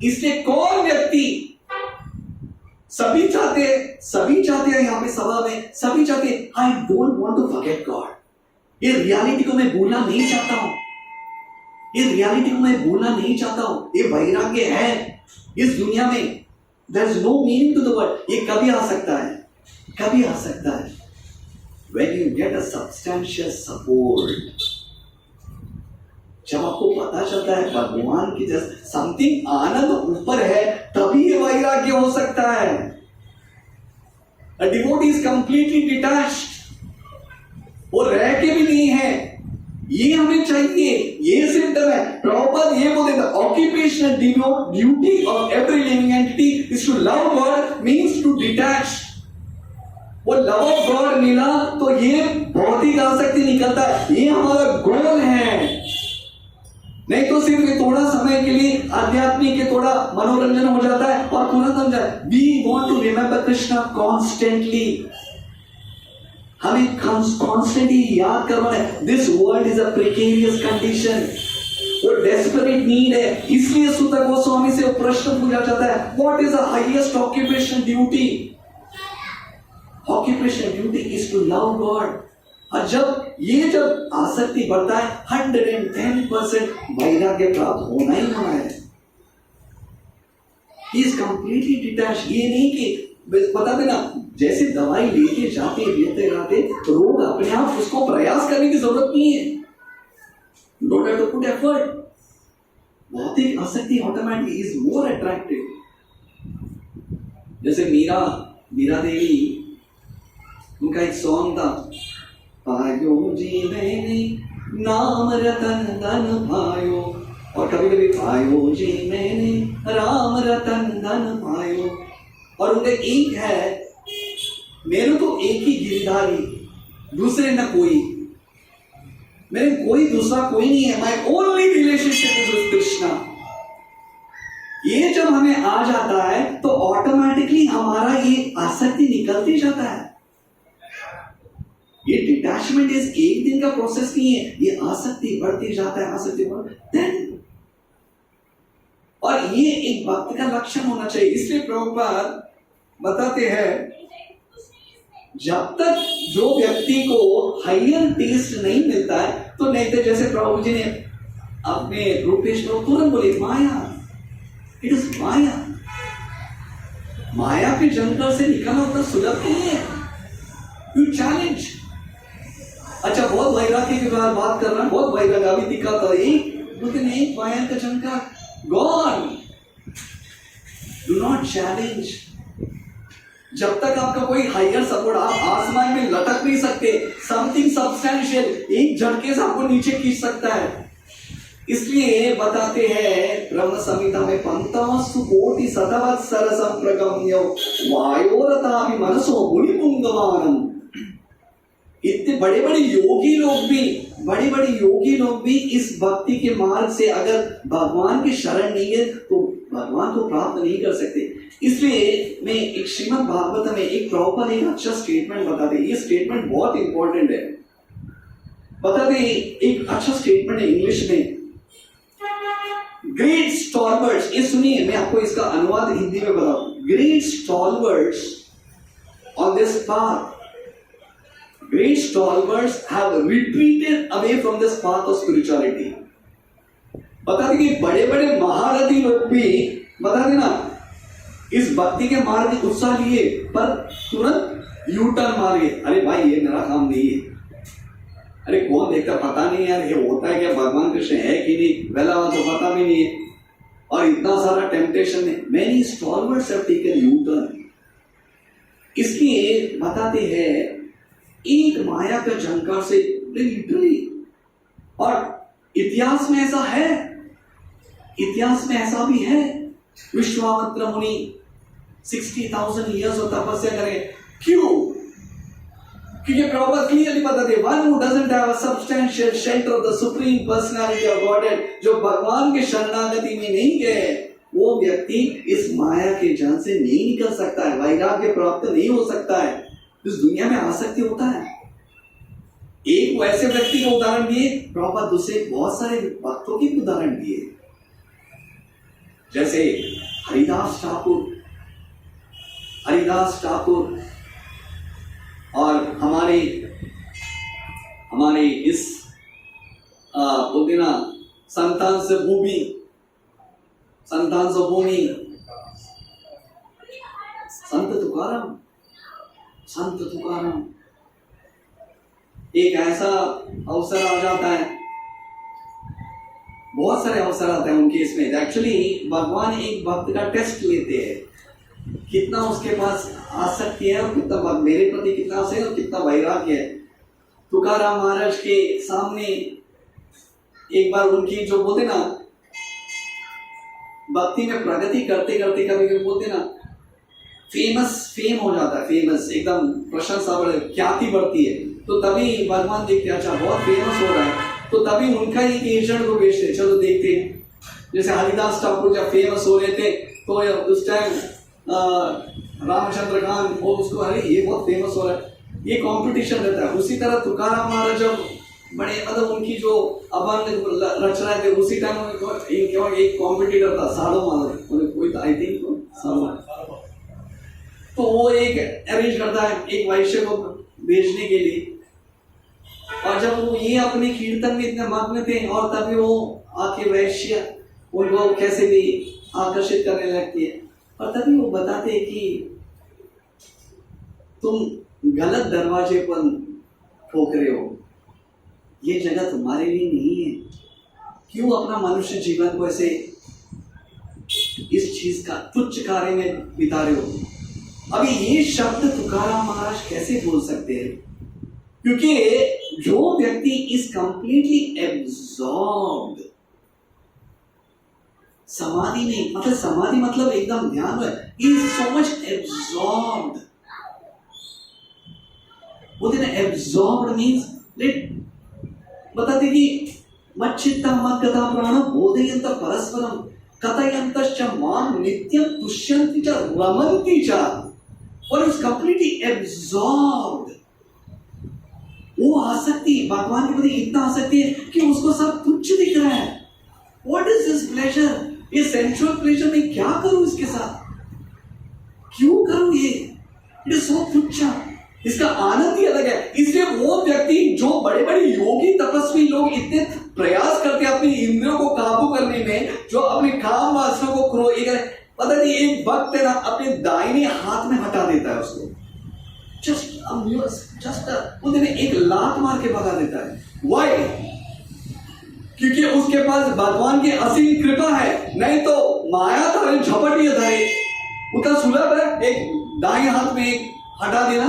इसलिए कौन व्यक्ति, सभी चाहते हैं यहाँ पे सभा में, सभी चाहते हैं I don't want to forget God, ये रियलिटी को मैं भूलना नहीं चाहता हूं, ये रियलिटी को मैं भूलना नहीं चाहता हूं, ये वैराग्य है इस दुनिया में, there is no meaning to the word. ये कभी आ सकता है, कभी आ सकता है, when you get a substantial support, जब आपको पता चलता है भगवान की जैसे समथिंग आनंद ऊपर है, तभी ये वैराग्य हो सकता है। A devotee is completely detached, वो रह के भी नहीं है, ये हमें चाहिए, ये सिम्टम है। प्रभुपाद ये बोलते हैं, occupational duty of every living entity is to love God, means to detach। वो लव ऑफ गॉड मिला तो ये भौतिक आसक्ति निकलता है, ये हमारा गोल है। नहीं तो सिर्फ थोड़ा समय के लिए आध्यात्मिक के थोड़ा मनोरंजन हो जाता है और तुरंत हम जाए। We want to remember Krishna constantly, हमें कॉन्स्टेंटली याद करना है। This world is a precarious condition, वो डेस्परेट नीड है। इसलिए सुत गोस्वामी से प्रश्न पूछा जाता है, what is the highest occupation duty? Occupation duty is to love God. और जब आसक्ति बढ़ता है 110% वैराग्य प्राप्त होना ही होना है। He is completely detached। ये नहीं कि बता देना, जैसे दवाई लेते जाते रोग अपने आप, उसको प्रयास करने की जरूरत नहीं है। Don't have to put effort। भौतिक आसक्ति ऑटोमेटिकली इज मोर अट्रैक्टिव। जैसे मीरा देवी, उनका एक सॉन्ग था, पायो जी मैंने नाम रतन धन पायो, और कभी कभी पायो जी मैंने राम रतन धन पायो। और उनका एक है, मेरे तो एक ही गिरधारी, दूसरे न कोई, मेरे कोई दूसरा कोई नहीं है। My only relationship is with Krishna. ये जब हमें आ जाता है तो ऑटोमेटिकली हमारा ये आसक्ति निकलते जाता है। ये डिटैचमेंट इस एक दिन का प्रोसेस नहीं है, ये आसक्ति बढ़ती जाता है, आसक्ति बढ़ती। और ये एक भक्त का लक्षण होना चाहिए। इसलिए प्रभुपाद बताते हैं, जब तक जो व्यक्ति को हायर टेस्ट नहीं मिलता है, तो नहीं तो जैसे प्रभु जी ने अपने रूपेश को तुरंत बोले, माया, इट इज माया। माया के जंगल से निकलना उतना सुलभ नहीं है। You challenge. अच्छा, बहुत वैराग्य के बारे बात कर रहा है, बहुत वैराग्य अभी दिखा था, एक माया का जंगल गॉन। Do not challenge. जब तक आपका कोई हायर सपोर्ट, आप आसमान में लटक नहीं सकते। समथिंग सब्सटेंशियल एक झटके से आपको नीचे खींच सकता है। इसलिए बताते हैं ब्रह्म संहिता में, पंतमस्तु कोटि शतवत्सर संप्रगम्यो वायोरतापि मनसो मुनिपुंगवानम। इतने बड़े बड़े योगी लोग भी इस भक्ति के मार्ग से अगर भगवान की शरण नहीं है तो भगवान को प्राप्त नहीं कर सकते। इसलिए मैं एक श्रीमद् भागवत में एक प्रॉपर एक अच्छा स्टेटमेंट बता दे। ये स्टेटमेंट बहुत इंपॉर्टेंट है। बता दे, एक अच्छा स्टेटमेंट है इंग्लिश में, ग्रेट स्टॉलवर्ड्स। ये सुनिए, मैं आपको इसका अनुवाद हिंदी में बताऊं। Great stalwarts on this path, great stalwarts have retreated away from this path of spirituality। बता दें कि बड़े बड़े महारथी लोग भी, बता देना, इस भक्ति के मार्ग में उत्साह लिए पर तुरंत यू टर्न मार गए। अरे भाई, ये मेरा काम नहीं है। अरे कौन देखता, पता नहीं यार ये होता है क्या, भगवान कृष्ण है कि नहीं, वेला तो पता भी नहीं है। और इतना सारा टेम्पटेशन है। Many stalwarts have taken U turn. इसलिए बताते हैं, एक माया का झंकार से लिटरली, और इतिहास में ऐसा है, इतिहास में ऐसा भी है। विश्वामित्र मुनि 60,000 ईयर्स और तपस्या करें। क्यों? क्योंकि प्रभुपाद क्लियरली बताते हैं, one who doesn't have a substantial shelter of the supreme personality of godhead, जो भगवान के शरणागति में नहीं गए, वो व्यक्ति इस माया के जाल से नहीं निकल सकता है, वैराग्य प्राप्त नहीं हो सकता है। इस दुनिया में आसक्ति होता है। एक वैसे व्यक्ति का उदाहरण दिए प्रभुपाद, दूसरे बहुत सारे भक्तों के उदाहरण दिए, जैसे हरिदास ठाकुर और हमारे इस बोलते ना संतान से भूमि संत तुकाराम। एक ऐसा अवसर आ जाता है, बहुत सारे अवसर आते हैं उनके इसमें। एक्चुअली भगवान एक भक्त का टेस्ट लेते हैं, कितना उसके पास आसक्ति है और कितना मेरे प्रति कितना आसक्ति है और कितना वैराग्य है। तुकाराम महाराज के सामने एक बार उनकी जो बोलते ना भक्ति में प्रगति करते करते कभी बोलते ना फेम हो जाता है, फेमस एकदम प्रशंसा बढ़ ख्याति बढ़ती है। तो तभी भगवान देखते अच्छा बहुत फेमस हो रहा है, तो तभी उनका ही एजेंट को भेजते, चलो देखते हैं। जैसे हरिदास ठाकुर जब फेमस हो रहे थे तो उस टाइम रामचंद्र खान वो उसको, अरे ये बहुत फेमस हो रहा है, ये कंपटीशन रहता है। उसी तरह तुकाराम महाराज जब बड़े मतलब उनकी जो अभंग रच रहे थे उसी टाइम एक कॉम्पिटिटर था साड़ो माधव, कोई था आई थिंक तो वो एक अरेंज करता है एक वैश्य को भेजने के लिए। और जब वो ये अपने कीर्तन में इतने मग्न थे और तभी वो आके वैश्य उनको कैसे भी आकर्षित करने लगती है। और तभी वो बताते हैं कि तुम गलत दरवाजे पर ठोक रहे हो, ये जगह तुम्हारे लिए नहीं है। क्यों अपना मनुष्य जीवन को ऐसे इस चीज का तुच्छ कार्य में बिता रहे हो? अभी ये शब्द तुकाराम महाराज कैसे बोल सकते हैं? क्योंकि जो व्यक्ति इज कंप्लीटली एब्जॉर्ब्ड, समाधि नहीं, मतलब समाधि मतलब एकदम ध्यान है, इज सो मच एब्जॉर्ब्ड। बोलते ना एब्जॉर्ब्ड मीन्स लेट बताते कि मच्चित्ता मद्गता प्राण बोधयंत परस्परम कथयंतश्च मां नित्यं तुष्यन्ति च रमन्ति च। और इज कंप्लीटली एब्जॉर्ब्ड। वो आसक्ति भगवान के प्रति इतना आसक्ति है कि उसको सब तुच्छ दिख रहा है। What is this pleasure? ये सेंसुअल प्लेजर में क्या करूं इसके साथ, क्यों करूं ये? इट इज सो तुच्छ, इसका आनंद ही अलग है। इसलिए वो व्यक्ति जो बड़े बड़े योगी तपस्वी लोग इतने प्रयास करते हैं अपनी इंद्रियों को काबू करने में, जो अपने काम वासना को क्रोध, पता नहीं एक वक्त है ना अपने दाहिने हाथ में हटा देता है उसको, जस्ट एक लात मार के भगा देता है। वाई? क्योंकि उसके पास भगवान की असीम कृपा है, नहीं तो माया था झपट ये था, उतना सुलभ है एक दाएं हाथ में एक हटा देना।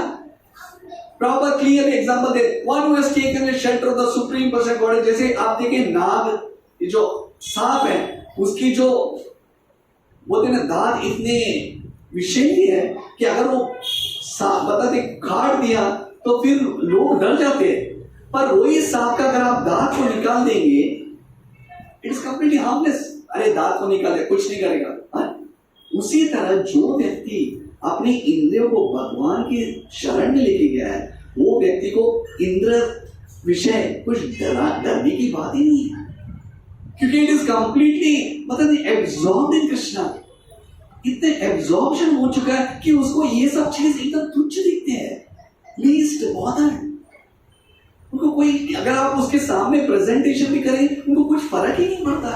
Proper clear example they, one who has taken the shelter of the supreme person God. जैसे आप देखें नाग, जो सांप है उसकी जो बोलते ना दांत इतने विषैली है कि अगर वो बताते काट दिया तो फिर लोग डर जाते हैं। पर वही सांप का अगर आप दांत को निकाल देंगे, इट इज कंप्लीटली हार्मलेस। अरे दांत को निकाले कुछ नहीं करेगा। उसी तरह जो व्यक्ति अपने इंद्रियों को भगवान के शरण में लेके गया है, वो व्यक्ति को इंद्र विषय कुछ डरने की बात ही नहीं है, क्योंकि इट इज कंप्लीटली मतलब एब्जॉर्ब्ड इन कृष्णा। इतने एब्जॉर्प्शन हो चुका है कि उसको ये सब चीज एकदम तुच्छ दिखते हैं, लीस्ट बॉदर्ड। उनको कोई, अगर आप उसके सामने प्रेजेंटेशन भी करें, उनको कुछ फर्क ही नहीं पड़ता।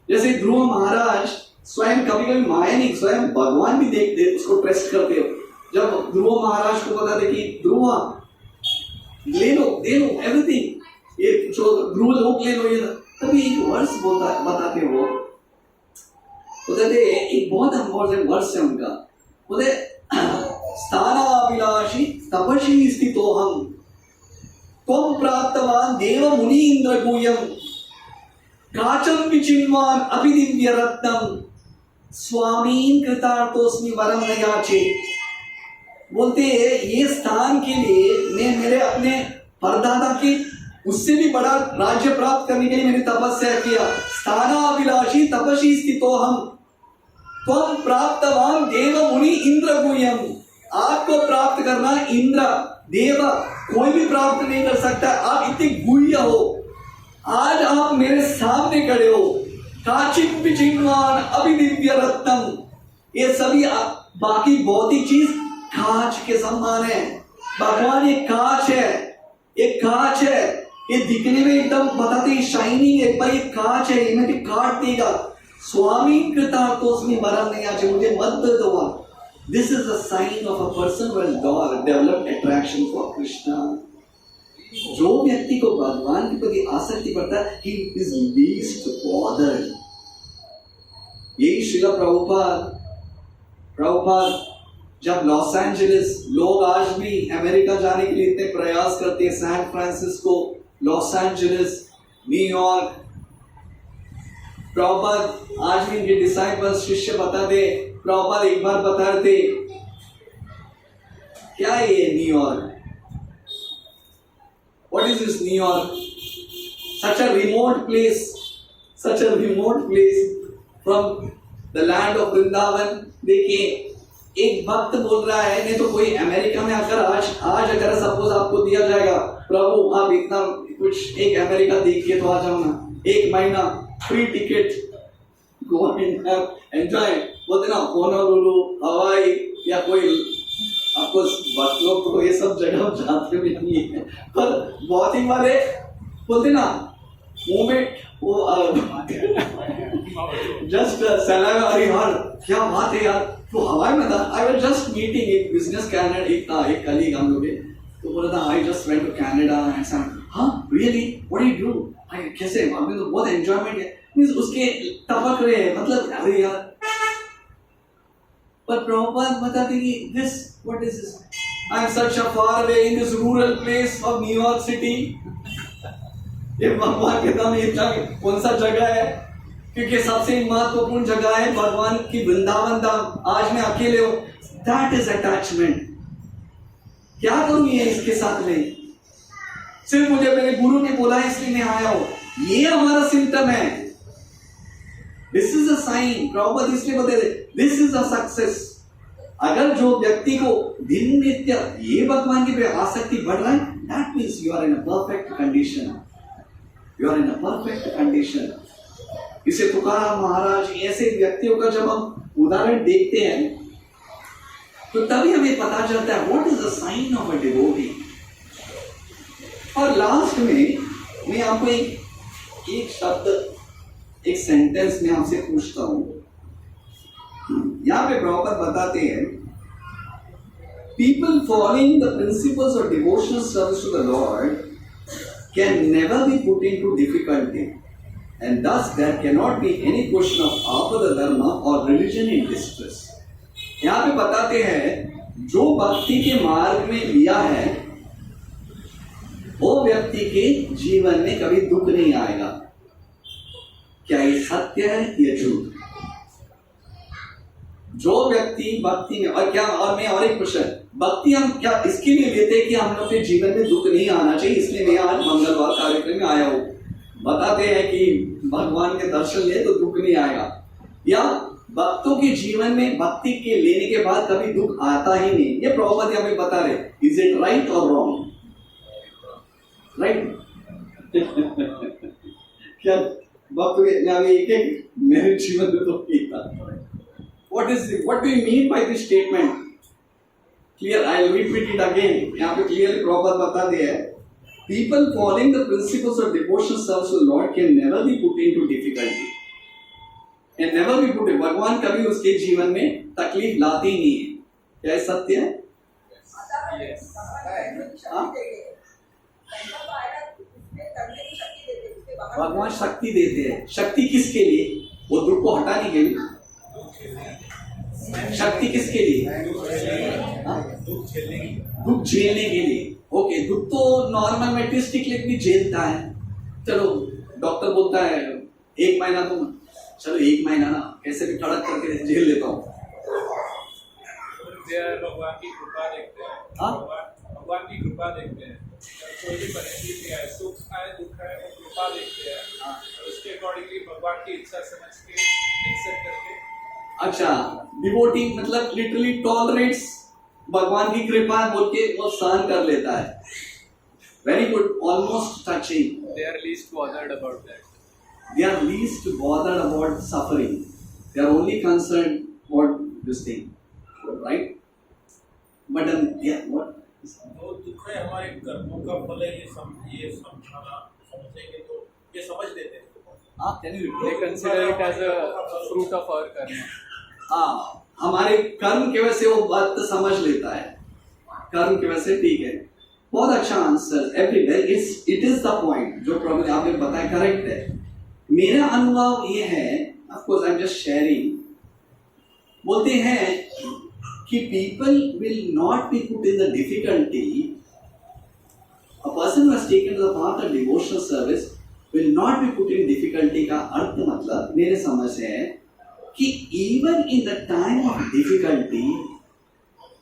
जैसे ध्रुव महाराज स्वयं कभी कभी माया नहीं, स्वयं भगवान भी देखते, उसको टेस्ट करते हो। जब ध्रुव महाराज को बताते कि ध्रुव ले लो दे लो एवरीथिंग, ये जो ध्रुव लोग ले लो, ये तभी एक वर्ष बताते हो। बोलते एक बहुत इंपॉर्टेंट वर्ष है उनका, बोले स्थानाभिलाषी तपस्वी स्थितो हम त्वं प्राप्तवान देव मुनि इंद्र गुह्यम काचम विचिन्वान अभिदिव्य रत्नम स्वामीन कृतार्थोस्मि वरम न याचे। बोलते ये स्थान के लिए मैं मेरे अपने परदादा के उससे भी बड़ा राज्य प्राप्त करने के लिए मैंने तपस्या किया। स्थानाभिलाषी तपस्वी स्थितो हम त्वं प्राप्तवान देव मुनि इंद्र गुह्यम। आपको प्राप्त करना इंद्र देव कोई भी प्राप्त नहीं कर सकता, आप इतने गुह्य हो। आज आप मेरे सामने खड़े हो, काचित विचिन्वान अभिदिव्य रत्नम, ये सभी बाकी भौतिक चीज कांच के समान है। भगवान एक कांच है, एक कांच है, ये दिखने में एकदम बताते शाइनिंग है, पर ये कांच है, ये मुझे काट देगा। स्वामी कृतार्थोस्मि वरम न याचे, मुझे मत दो। This is a sign of a person who has developed attraction for Krishna. जो व्यक्ति को भगवान के प्रति आसक्ति पड़ता है, he is least bothered. यही श्रील प्रभुपाद जब लॉस एंजलिस, लोग आज भी अमेरिका जाने के लिए इतने प्रयास करते हैं, San Francisco, Los Angeles, New York, Prabhupada आज भी इनके डिसाइपल्स शिष्य बताते, प्रभुपाद एक बार बता रहे थे, क्या है ये New York? What is this New York? Such a remote place from the land of Vrindavan. देखिए, एक भक्त बोल रहा है, नहीं तो कोई अमेरिका में अगर आज अगर सपोज आपको दिया जाएगा, प्रभु आप इतना कुछ एक अमेरिका देख के तो आ जाओ ना, 1 महीना फ्री टिकट, गो एंजॉय, बोलते ना होनोलुलु, हवाई या कोई, आपको लोग तो ये सब जगह जाते भी नहीं है, पर बहुत ही वाले बोलते ना मोमेंट वो जस्ट सलाह, अरे यार क्या बात है यार, तो हवाई में था. आई वाज जस्ट मीटिंग एक बिजनेस कैनेडा, एक कलीग हम लोग, तो बोला था I just went to Canada and some, हाँ really what do you do, कैसे, अभी तो बहुत एंजॉयमेंट है, मींस उसके टपक रहे हैं, मतलब अरे यार. पर प्रभुपाद बताते कि this what is this, I am such a far away in this rural place of New York city. ये भगवान के नाम इतना कौन सा जगह है, क्योंकि सबसे महत्वपूर्ण जगह है भगवान की वृंदावन धाम. आज मैं अकेले हूं, दैट इज अटैचमेंट. क्या करूं ये इसके साथ में, सिर्फ मुझे मेरे गुरु ने बोला इसलिए मैं आया हूं, ये हमारा सिम्टम है. This is a sign. Prabhupada इसलिए बोलते थे दिस इज अ सक्सेस. अगर जो व्यक्ति को दिन नित्य ये भगवान की आसक्ति बढ़ रहा है, that means you are in a perfect condition. You are in a perfect condition. इसे तुकाराम महाराज ऐसे व्यक्तियों का जब हम उदाहरण देखते हैं तो तभी हमें पता चलता है what is the sign of a devotee. और लास्ट में मैं आपको एक शब्द, एक सेंटेंस में आपसे पूछता हूं. यहां पे प्रभुपाद बताते हैं, people following the principles of devotional service to the lord can never be put into difficulty, and thus there cannot be any question of apada dharma or religion in distress. यहाँ पे बताते हैं जो भक्ति के मार्ग में लिया है वो व्यक्ति के जीवन में कभी दुख नहीं आएगा. क्या ये सत्य है या झूठ? जो व्यक्ति भक्ति में, और क्या, और मैं और एक क्वेश्चन, भक्ति हम क्या इसके लिए लेते हैं कि हम अपने जीवन में दुख नहीं आना चाहिए, इसलिए मैं आज मंगलवार कार्यक्रम में आया हूं. बताते हैं कि भगवान के दर्शन ले तो दुख नहीं आएगा, या भक्तों के जीवन में भक्ति के लेने के बाद कभी दुख आता ही नहीं. ये प्रभुपाद हमें बता रहे. इज इट राइट और रॉन्ग? राइट. क्या भक्त एक मेरे जीवन में दुख नहीं था? What do you mean by this statement? Clear, I'll repeat it again. यहाँ पे clearly प्रभुपाद बता दिया है. People following the principles of devotional service to the Lord can never be put into difficulty. Can never be put. भगवान कभी उसके जीवन में तकलीफ लाते ही नहीं है. क्या ये सत्य है? Yes. भगवान शक्ति देते हैं. शक्ति किसके लिए? वो दुख को हटाने के लिए. शक्ति किसके लिए? दुख झेलने के लिए. ओके, दुख तो नॉर्मल मेडिसिन लेके भी झेलता है. चलो डॉक्टर बोलता है 1 महीना, तो चलो 1 महीना ना कैसे भी खड़क करके झेल लेता हूँ. भगवान की कृपा देखते हैं. हाँ, भगवान की कृपा देखते हैं. कोई भी परिस्थिति है, सुख है दुख है, वो कृपा देखते हैं. हाँ, उसके अकॉर्डिंगली भगवान की इच्छा समझ के एक्सेप्ट करके. अच्छा, डिवोटी मतलब लिटरली टॉलरेट्स, भगवान की कृपा बोल के वो सहन कर लेता है. Very good, almost touching. They are least bothered about that. They are least bothered about suffering. They are only concerned about this thing, right? But yeah, what? वो दुख है हमारे कर्मों का फल है, ये समझाना समझेंगे तो ये समझ लेते हैं. हाँ, can you They consider it as a fruit of our karma. हाँ, हमारे कर्म की वजह से वो बात तो समझ लेता है. कर्म की वजह से ठीक है. बहुत अच्छा answer. Everywhere it is the point जो प्रभु ने आपने बताया, करेक्ट है. मेरा अनुभव ये है, of course I am just sharing. बोलते हैं कि people will not be put in the difficulty. A person who has taken to the path of devotional service will not be put in difficulty. का अर्थ मतलब मेरे समझ से है कि even in the time of difficulty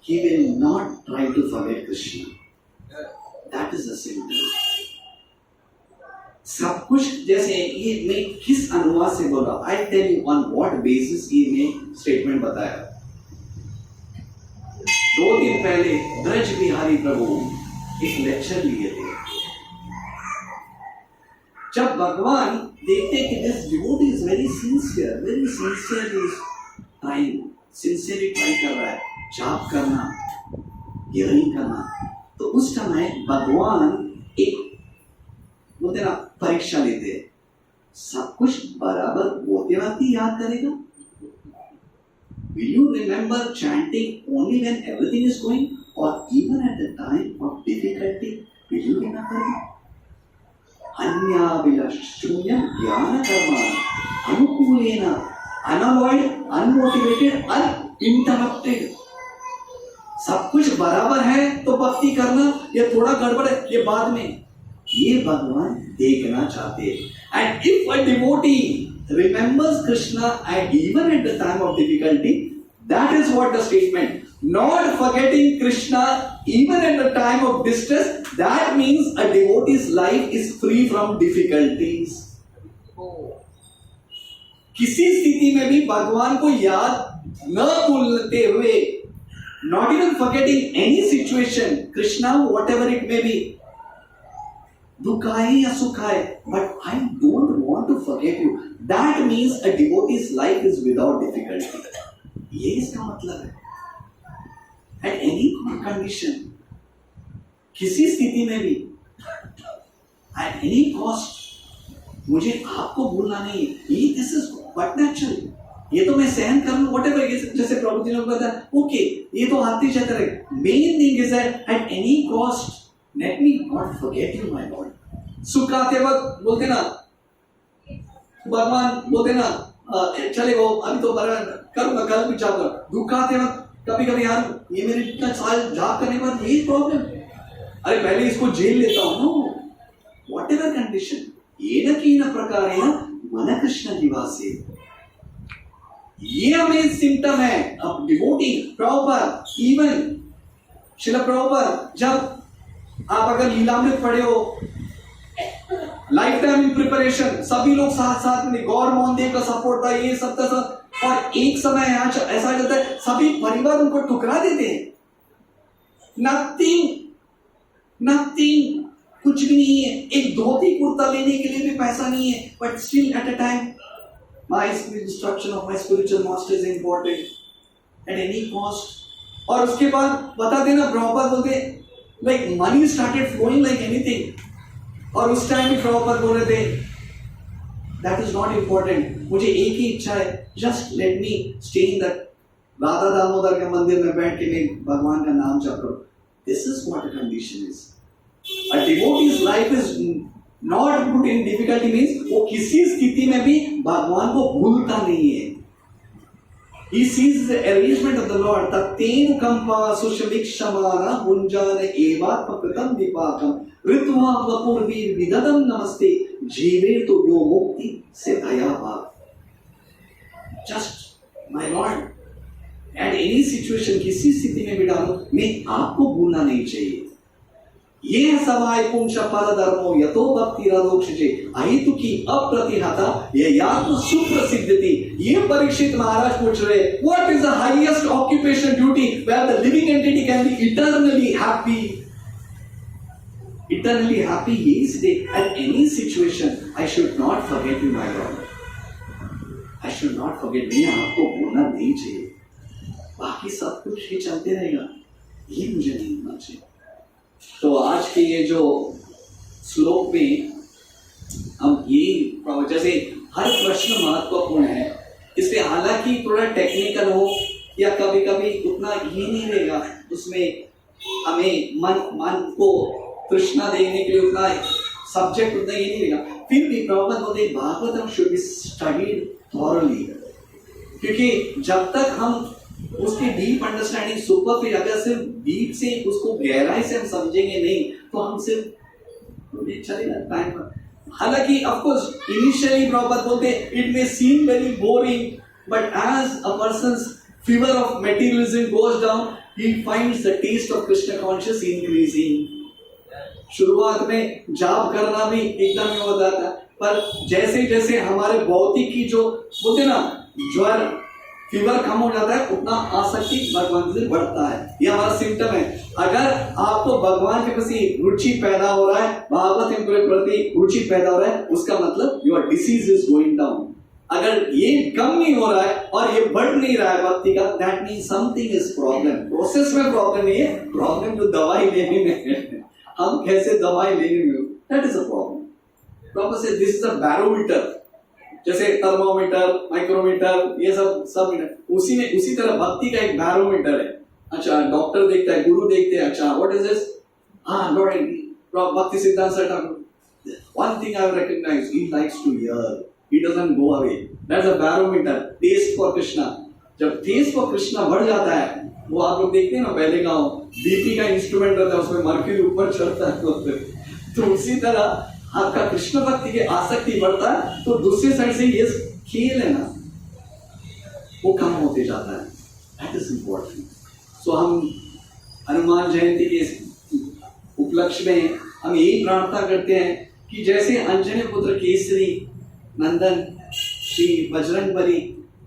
he will not try to forget Krishna. That is the symptom. सब कुछ जैसे ये मैं किस अनुवाद से बोल रहा हूं, I tell you on what basis ये मैं स्टेटमेंट बताया। 2 दिन पहले ब्रज बिहारी प्रभु एक लेक्चर लिए थे। जब भगवान देखते कि this devotee is very sincere is time, sincerely try कर रहा है, जाप करना, हियरिंग करना, तो उस समय भगवान एक बोलते ना परीक्षा लेते हैं, सब कुछ बराबर होते वक्त ही याद करेगा? Will you remember chanting only when everything is going, or even at the time of difficulty? Will you remember it? Anyavilashunya jnana karma anukulena, unalloyed, unmotivated, uninterrupted. सब कुछ बराबर है तो भक्ति करना, ये थोड़ा गड़बड़ है ये बाद में, ये भगवान देखना चाहते हैं। And if a devotee remembers Krishna and even at the time of difficulty, that is what the statement, not forgetting Krishna even at the time of distress, that means a devotee's life is free from difficulties. किसी स्थिति में भी भगवान को याद न भूलते हुए, not even forgetting any situation, Krishna whatever it may be, दुख आए या सुख आए, but I don't want to forget you. That means a devotee's life is without difficulty. ये इसका मतलब है। At any condition, किसी स्थिति में भी, at any cost, मुझे आपको भूलना नहीं है। ये this is but natural. ये तो मैं सहन कर लूँ whatever, जैसे प्रभु जी ने बताया, okay, ये तो आते जाते रहे। Main thing is that at any cost, let me not forget you, my Lord. सुख आते वक्त बोलते ना, भगवान बोलते ना चलेगा अभी तो करूंगा, कल भी जाऊंगा। दुख आते वक्त कभी कभी यार ये मेरे इतना साल जाप करने के बाद यही प्रॉब्लम, अरे पहले इसको जेल लेता हूँ। नो, वॉट एवर कंडीशन, ये न की न प्रकार है मन कृष्ण निवासी, ये हमें सिम्टम है। अब डिवोटी प्रॉपर, इवन शिल प्रॉपर, जब आप अगर लीलामृत पढ़े हो, लाइफ टाइम इन प्रिपरेशन, सभी लोग साथ साथ में, गौर मोहन देव का सपोर्ट था, ये सब था, और एक समय ऐसा जाता है सभी परिवार उनको ठुकरा देते हैं। नथिंग, कुछ भी नहीं है, एक धोती कुर्ता लेने के लिए भी पैसा नहीं है, but still at a time my instruction of my spiritual master is important at any cost. और उसके बाद बता देना, प्रॉपर बोलते like money started flowing like anything, और उस टाइम भी प्रॉपर बोल रहे थे दैट इज नॉट इंपॉर्टेंट, मुझे एक ही इच्छा है, just let me stay in that Radha Damodar के मंदिर में बैठ के मैं भगवान का नाम जप रहा हूं। This is what a condition is. A devotees life is not put in difficulty, means वो किसी स्थिति में भी भगवान को भूलता नहीं है। He sees the arrangement of the Lord. Taten kampa sushavikshamana punjana evatmakritam vipakam ritva vapurvi vidadam namaste jeeve to yo mukti se ayava. Just my Lord, at any situation, किसी स्थिति में भी डालो, मैं आपको भूलना नहीं चाहिए। ये सवाय पुंश फल धर्मो यतो भक्ति रदोक्षजे अहितु की अप्रतिहता ये यात्म सुप्रसिद्धति। ये परीक्षित महाराज पूछ रहे, what is the highest occupation duty where the living entity can be eternally happy? Eternally happy is they at any situation. I should not forget you my lord, I should not forget, मैं आपको भूलना नहीं चाहिए। बाकी सब कुछ ही चलते रहेगा, ये मुझे नहीं होना चाहिए। तो आज के ये जो श्लोक में हम ये जैसे हर प्रश्न महत्वपूर्ण है, इसलिए हालांकि थोड़ा टेक्निकल हो या कभी कभी उतना ये नहीं रहेगा, उसमें हमें मन को तृष्णा देने के लिए उतना सब्जेक्ट उतना ये नहीं रहेगा, फिर भी प्रॉब्लम होते Bhagavatam should be studied thoroughly, क्योंकि जब तक हम उसकी डीप अंडरस्टैंडिंग सुपर, फिर अगर सिर्फ डीप से उसको गहराई से हम समझेंगे नहीं तो हम सिर्फ चलेगा टाइम पर। हालांकि ऑफ कोर्स इनिशियली प्रॉपर बोलते it may seem very boring, but as a person's fever of materialism goes down, he finds the taste of Krishna conscious increasing. शुरुआत में जाप करना भी एकदम ही होता था, पर जैसे जैसे हमारे भौतिक की जो बोलते ना ज्वर फीवर कम हो जाता है, उतना आसक्ति भगवान से बढ़ता है। ये हमारा सिम्टम है। अगर आपको भगवान के प्रति रुचि पैदा हो रहा है, भागवत के प्रति रुचि पैदा हो रहा है, उसका मतलब your disease is going down. अगर ये कम नहीं हो रहा है और ये बढ़ नहीं रहा है भक्ति का, that mean something is problem. Process में प्रॉब्लम नहीं है, प्रॉब्लम जो दवाई लेने में है, हम कैसे दवाई लेने में, that is a problem. Problem से दिस इज अ बैरोमीटर, जैसे थर्मोमीटर, माइक्रोमीटर, ये सब मीटर, उसी तरह भक्ति का एक बैरोमीटर है। अच्छा, डॉक्टर देखता है, गुरु देखते हैं, अच्छा व्हाट इज दिस, लॉर्ड भक्ति सिद्धांत sir Thakur, one thing I recognize, he likes to hear, he doesn't go away, that's a barometer, taste for Krishna। जब taste for Krishna बढ़ जाता है, वो आप लोग देखते हैं ना, पहले गाँव बीपी का इंस्ट्रूमेंट रहता है, उसमें मर्क्यूरी ऊपर चढ़ता है, तो उसी तरह आपका कृष्ण भक्ति की आसक्ति बढ़ता है, तो दूसरी साइड से ये खेल है ना, वो कम होते जाता है। That is important. सो हम हनुमान जयंती के उपलक्ष्य में हम यही प्रार्थना करते हैं कि जैसे अंजनी पुत्र केसरी नंदन श्री बजरंगबली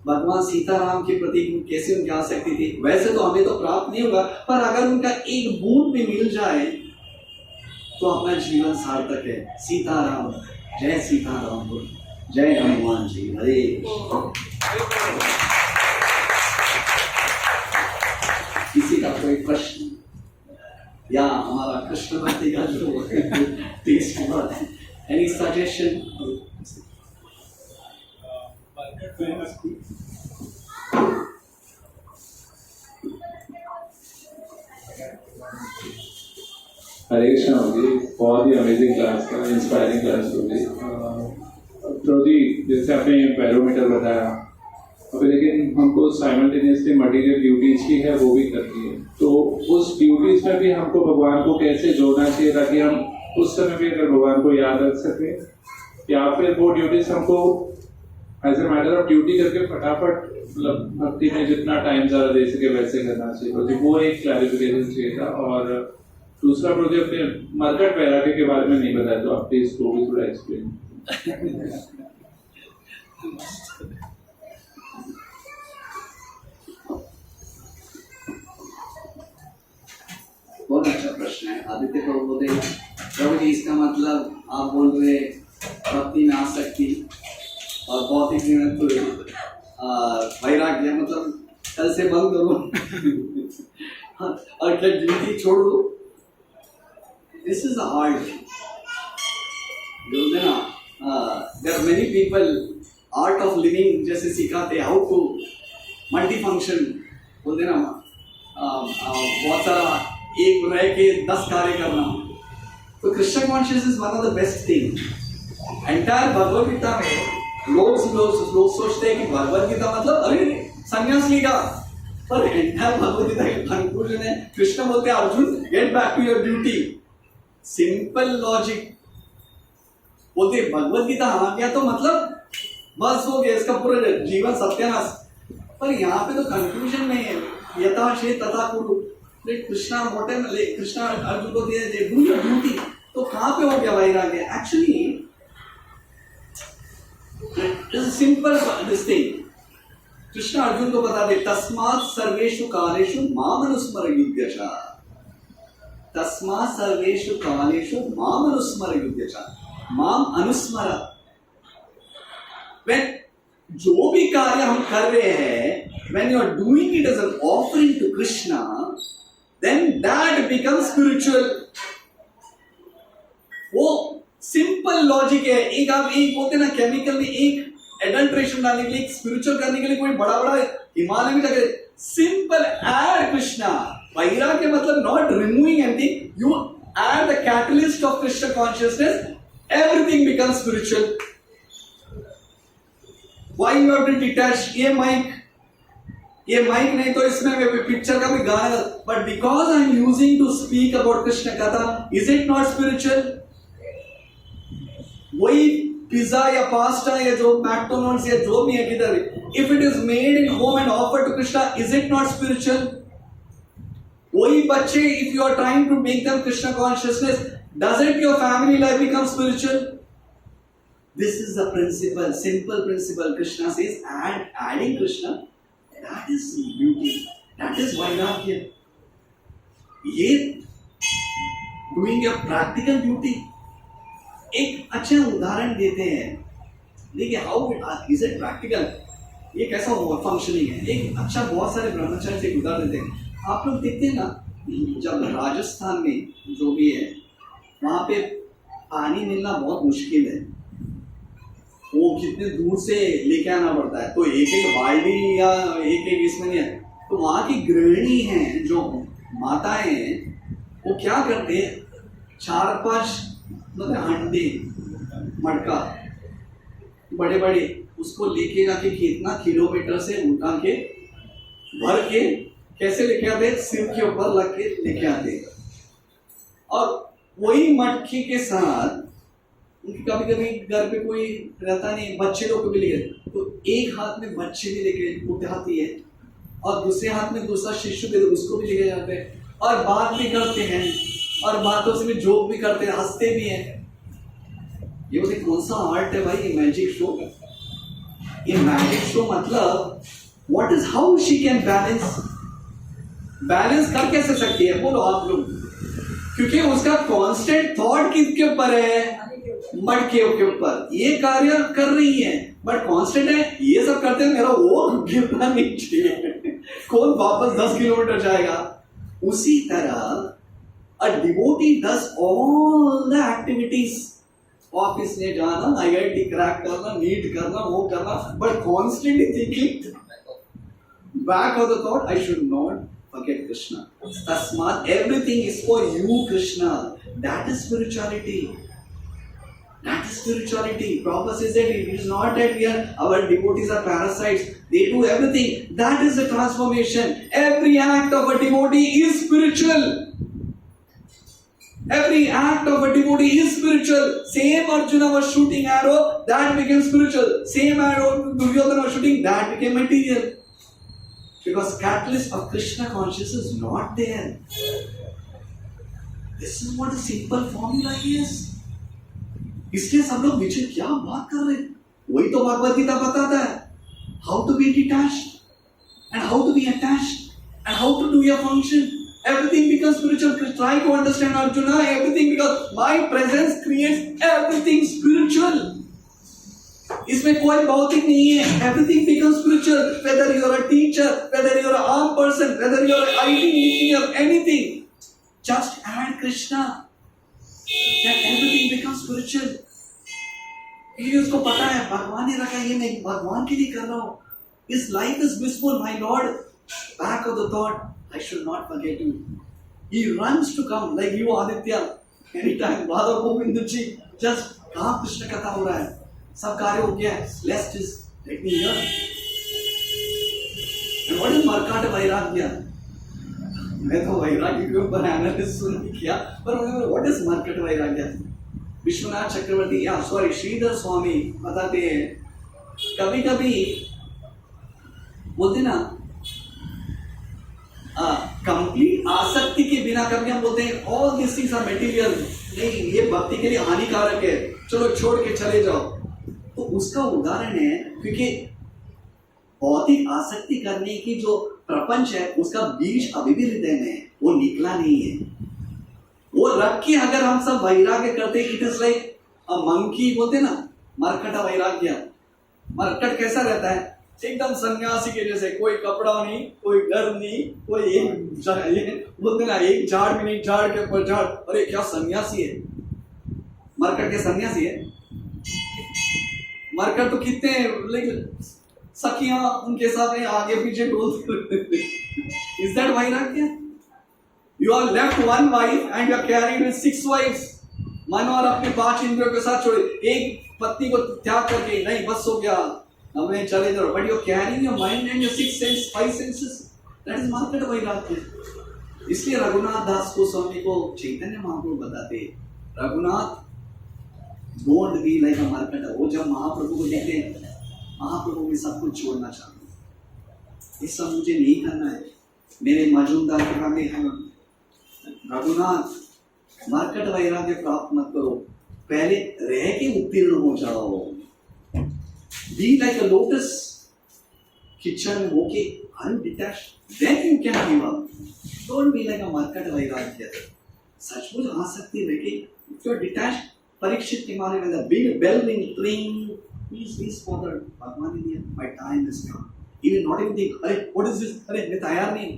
भगवान सीताराम के प्रति कैसे उनकी आसक्ति थी, वैसे तो हमें तो प्राप्त नहीं होगा, पर अगर उनका एक बूंद भी मिल जाए तो अपना जीवन सार्थक है। सीताराम, जय सीताराम, जय हनुमान जी, हरे। किसी का कोई प्रश्न या हमारा कृष्ण भक्ति का जो टेस्ट हुआ है, एनी सजेशन? हरे कृष्णा जी, बहुत ही अमेजिंग क्लास था, इंस्पायरिंग क्लास होगी। तो जी जैसे आपने बैरोमीटर बताया, अभी लेकिन हमको साइमल्टेनियसली मटीरियल ड्यूटीज की है वो भी करनी है, तो उस ड्यूटीज में भी हमको भगवान को कैसे जोड़ना चाहिए ताकि हम उस समय भी अगर भगवान को याद रख सकें, या फिर वो ड्यूटीज हमको as a matter of duty करके फटाफट मतलब भक्ति में जितना टाइम ज़्यादा दे सके वैसे करना चाहिए। तो वो एक क्लैरिफिकेशन चाहिए था। और दूसरा प्रोजेक्ट ने मरकट वैराग्य के बारे में नहीं बताया, तो आप प्लीज इसको भी थोड़ा एक्सप्लेन। बहुत अच्छा प्रश्न है आदित्य प्रभु बोले, प्रभु जी इसका मतलब आप बोल रहे भक्ति में आसक्ति और भौतिक जीवन तो वैराग्य, मतलब कल से बंद करो और क्या ड्यूटी छोड़ दो। This is a hard thing. बोलते ना, there are many people art of living जैसे सिखाते how to multi-function, बोलते ना बहुत सारा एक रह के 10 कार्य करना। तो Krishna conscious is one of the best thing. Entire Bhagavad Gita में लोग सोचते हैं कि भगवद गीता मतलब अरे संन्यास लीला, पर एंटायर भगवद गीता के कंक्लूजन है कृष्ण बोलते हैं Arjuna get back to your duty. Simple logic बोलते भगवद गीता आ गया तो मतलब बस हो गया, इसका पूरा जीवन सत्यानाश। पर यहाँ पे तो कंक्लूजन में है यथा शे तथा कुरु, कृष्णा मोटे कृष्णा अर्जुन को दे डू योर ड्यूटी, तो कहाँ पे हो गया वैराग्य? Actually simple this thing, Krishna Arjun को बता दे तस्मात् सर्वेषु कालेषु माम अनुस्मर युध्यचा, तस्मात् सर्वेषु कालेषु माम अनुस्मर युध्यचा, माम अनुस्मर। when जो भी कार्य हम कर रहे हैं, when you are doing it as an offering to Krishna, then that becomes spiritual। वो सिंपल लॉजिक है। एक आप एक बोलते ना केमिकल में एक एडल्ट्रेशन डालने के लिए, स्पिरिचुअल करने के लिए कोई बड़ा बड़ा हिमालय में जाकर सिंपल ऐड कृष्णा। वैराग्य मतलब not removing anything, you add the catalyst of Krishna consciousness, everything becomes spiritual. Why you have to detach? ये माइक नहीं तो इसमें पिक्चर का भी गाना, but because I am using to speak about Krishna Katha, is it not spiritual? वही pizza या pasta या जो मैकडोनल्ड्स या जो भी है किधर, if it is made in home and offered to Krishna, is it not spiritual? वही बच्चे, if you are trying to make them Krishna consciousness, doesn't your family life become spiritual? This is the principle, simple principle. Krishna says, adding Krishna, that is beauty, that is vairagya. ये doing a practical beauty. एक अच्छा उदाहरण देते हैं, देखिए how is it practical, ये कैसा functioning है। एक अच्छा, बहुत सारे ब्रह्मचारी से उदाहरण देते हैं। आप लोग देखते हैं ना, जब राजस्थान में जो भी है वहाँ पे पानी मिलना बहुत मुश्किल है, वो कितने दूर से लेके आना पड़ता है, तो एक एक बाल्टी या एक एक इसमें नहीं है। तो वहाँ की गृहिणी हैं, जो माताएं हैं, वो क्या करते हैं, 4-5 मतलब हंडे मटका बड़े बड़े उसको लेके जाके कितना किलोमीटर से उठा के भर के कैसे लेके आते, सिर के ऊपर लग के लेके आते। और वही मटके के साथ उनकी कभी कभी घर पे कोई रहता नहीं, बच्चे लोग को भी लेके, तो एक हाथ में बच्चे भी लेके उठाती है और दूसरे हाथ में दूसरा शिशु भी उसको भी लेके जाते हैं, और बात भी करते हैं, और बातों से भी जोक भी करते हैं, हंसते भी हैं। ये बोले कौन सा आर्ट है भाई, मैजिक शो का। ये मैजिक शो मतलब what is, how she can balance कर कैसे सकती है, बोलो आप लोग। क्योंकि उसका कांस्टेंट थॉट किसके ऊपर है, मटके के ऊपर। ये कार्य कर रही है बट कांस्टेंट है, ये सब करते हैं, मेरा वो गिरना नहीं चाहिए, कौन वापस 10 किलोमीटर जाएगा। उसी तरह a devotee does all the activities, office में जाना, IIT क्रैक करना, नीट करना, वो करना, but constantly thinking back of the thought, I should not forget Krishna. Tasmat, everything is for you, Krishna. That is spirituality. That is spirituality. Prabhupada says that it is not that we are, our devotees are parasites. They do everything. That is the transformation. Every act of a devotee is spiritual. Every act of a devotee is spiritual. Same Arjuna was shooting arrow, that became spiritual. Same arrow Duryodhana was shooting, that became material. Because catalyst of Krishna consciousness is not there. This is what a simple formula is. इसलिए सब लोग पीछे क्या बात कर रहे हैं, वही तो भगवद गीता बताता है, how to be detached and how to be attached and how to do your function. Everything becomes spiritual. Try to understand Arjuna. Everything, because my presence creates everything spiritual. इसमें कोई भौतिक नहीं है. Everything becomes spiritual. Whether you are a teacher, whether you are an armed person, whether you are an IT engineer, anything, just add Krishna. Then everything becomes spiritual. ये उसको पता है भगवान ने रखा, ये मैं भगवान के लिए कर रहा हूँ. His life is blissful, my Lord. Back of the thought, I should not forget you. He runs to come like you, Aditya. Anytime, Radha Govind ji, just कहाँ कृष्ण कथा हो रहा है, सब कार्य हो गया है. Lest is let me hear. And what is Markata Vairagya? मैं तो वैराग्य के ऊपर एनालिसिस सुन किया, पर what is Markata Vairagya? Vishwanath चक्रवर्ती या सॉरी श्रीधर स्वामी बताते हैं, कभी कभी बोलते ना कंप्लीट आसक्ति के बिना, कभी हम बोलते हैं all this things are material, नहीं ये भक्ति के लिए हानिकारक है, चलो छोड़ के चले जाओ. तो उसका उदाहरण है, क्योंकि भौतिक आसक्ति करने की जो प्रपंच है उसका बीज अभी भी हृदय में है, वो निकला नहीं है. वो रख के अगर हम सब वैराग्य करते, it is like a monkey, बोलते ना मरकट वैराग्य. मरकट कैसा रहता है, एकदम सन्यासी के जैसे, कोई कपड़ा नहीं, कोई घर नहीं, कोई एक बोलते ना एक झाड़ भी नहीं, झाड़ के ऊपर झाड़, अरे क्या सन्यासी है. मरकट के सन्यासी है. मरकट तो कितने लेकिन सखियां उनके साथ आगे पीछे डोलते. इज दैट वैराग्य? You are left one wife and you are carried with 6 wives. मन और अपने 5 इंद्रियों के साथ छोड़े, एक पत्नी को त्याग करके नहीं बस हो गया, हमें चले जाओ. But you are carrying your mind and your 5 senses. That is Markata Vairagya. इसलिए रघुनाथ दास गोस्वामी को चैतन्य महाप्रभु बताते, Raghunath don't be like a Markata. वो जब महाप्रभु को देखते हैं, महाप्रभु में सब कुछ छोड़ना चाहते हैं, ये सब मुझे नहीं करना है. मेरे मजूमदार के फैमिली है, रघुनाथ मरकट वैराग्य प्राप्त मत करो, पहले रह के उत्तीर्ण हो जाओ। बी लाइक अ लोटस किचन में होके undetached, then you can give up. Don't be like a मरकट वैराग्य। सचमुच आसक्ति रह के if you are detached, Parikshit के मारे में द बिग बेल रिंग ट्रिंग, प्लीज फादर, भगवान ने दिया, my time is come. Even not even think, अरे what is this? अरे मैं तैयार नहीं।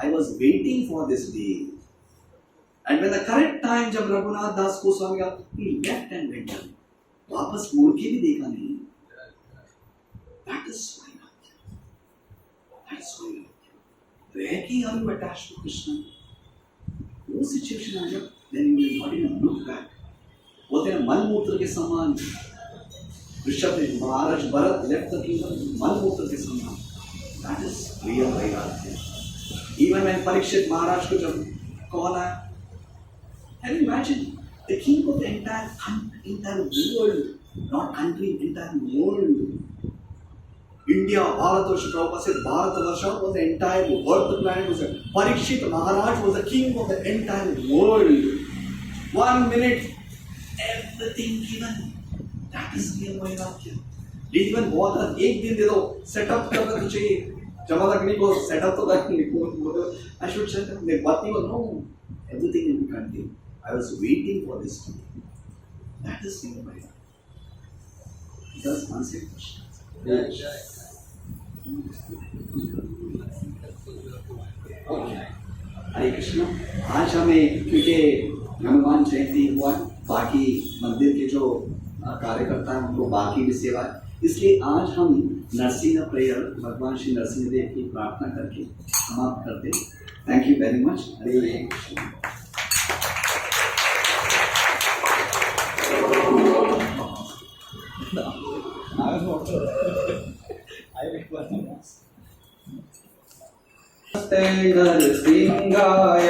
I was waiting for this day. And when the correct time, जब रघुनाथ दास गोस्वामी का, he left and went on. वापस मुड़ के भी देखा नहीं। That is why not. That is why not. रह के are you attached to Krishna? वो सिचुएशन आ जाए, then you will not even look back. बोलते हैं मलमूत्र के समान, ऋषभ महाराज भरत left the kingdom मलमूत्र के समान। That is real vairagya. Even when Parikshit Maharaj को जब कॉल आया, can you imagine the king of the entire world, not country, entire world. India, Bharatvarsh, Prabhupada said Bharatvarsh was the entire world, the planet was there. Parikshit Maharaj was the king of the entire world. 1 minute, everything given. That is real vairagya. Even बहुत एक दिन दे दो, setup करना तो चाहिए। जमा लगने को सेटअप तो करने को, I should set up. मैं बात नहीं बोल रहा हूँ। Everything will be continued. I was waiting for this day. That is real vairagya. Does answer your question? Okay. हरे कृष्णा। आज हमें क्योंकि हनुमान जयंती हुआ, बाकी मंदिर के जो कार्यकर्ता हैं उनको बाकी भी सेवा है, इसलिए आज हम नरसिंह प्रेयर भगवान श्री नरसिंह देव की प्रार्थना करके समाप्त करते हैं। Thank you very much. Hare Krishna. नरसिंहाय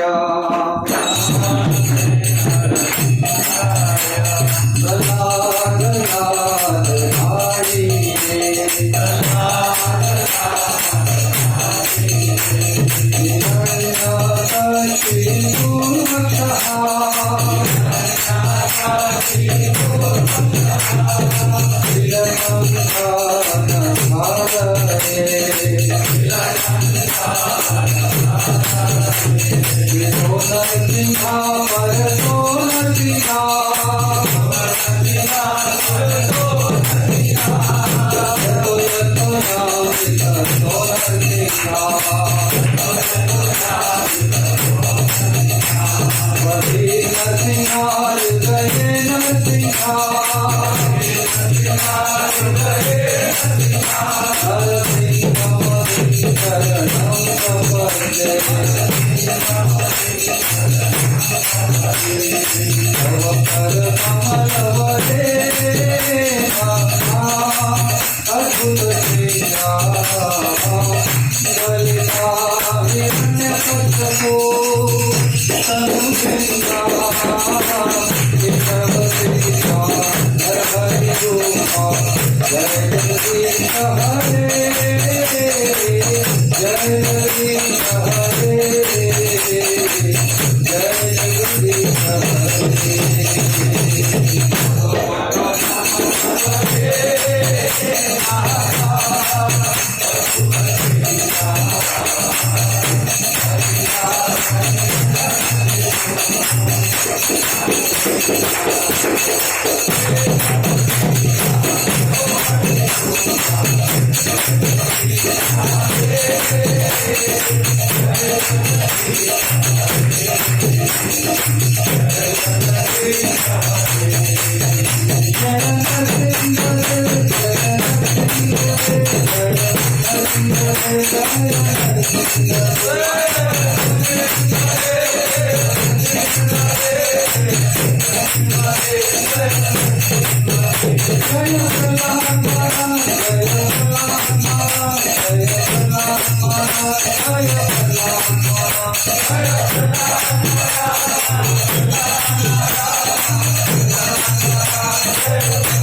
Jai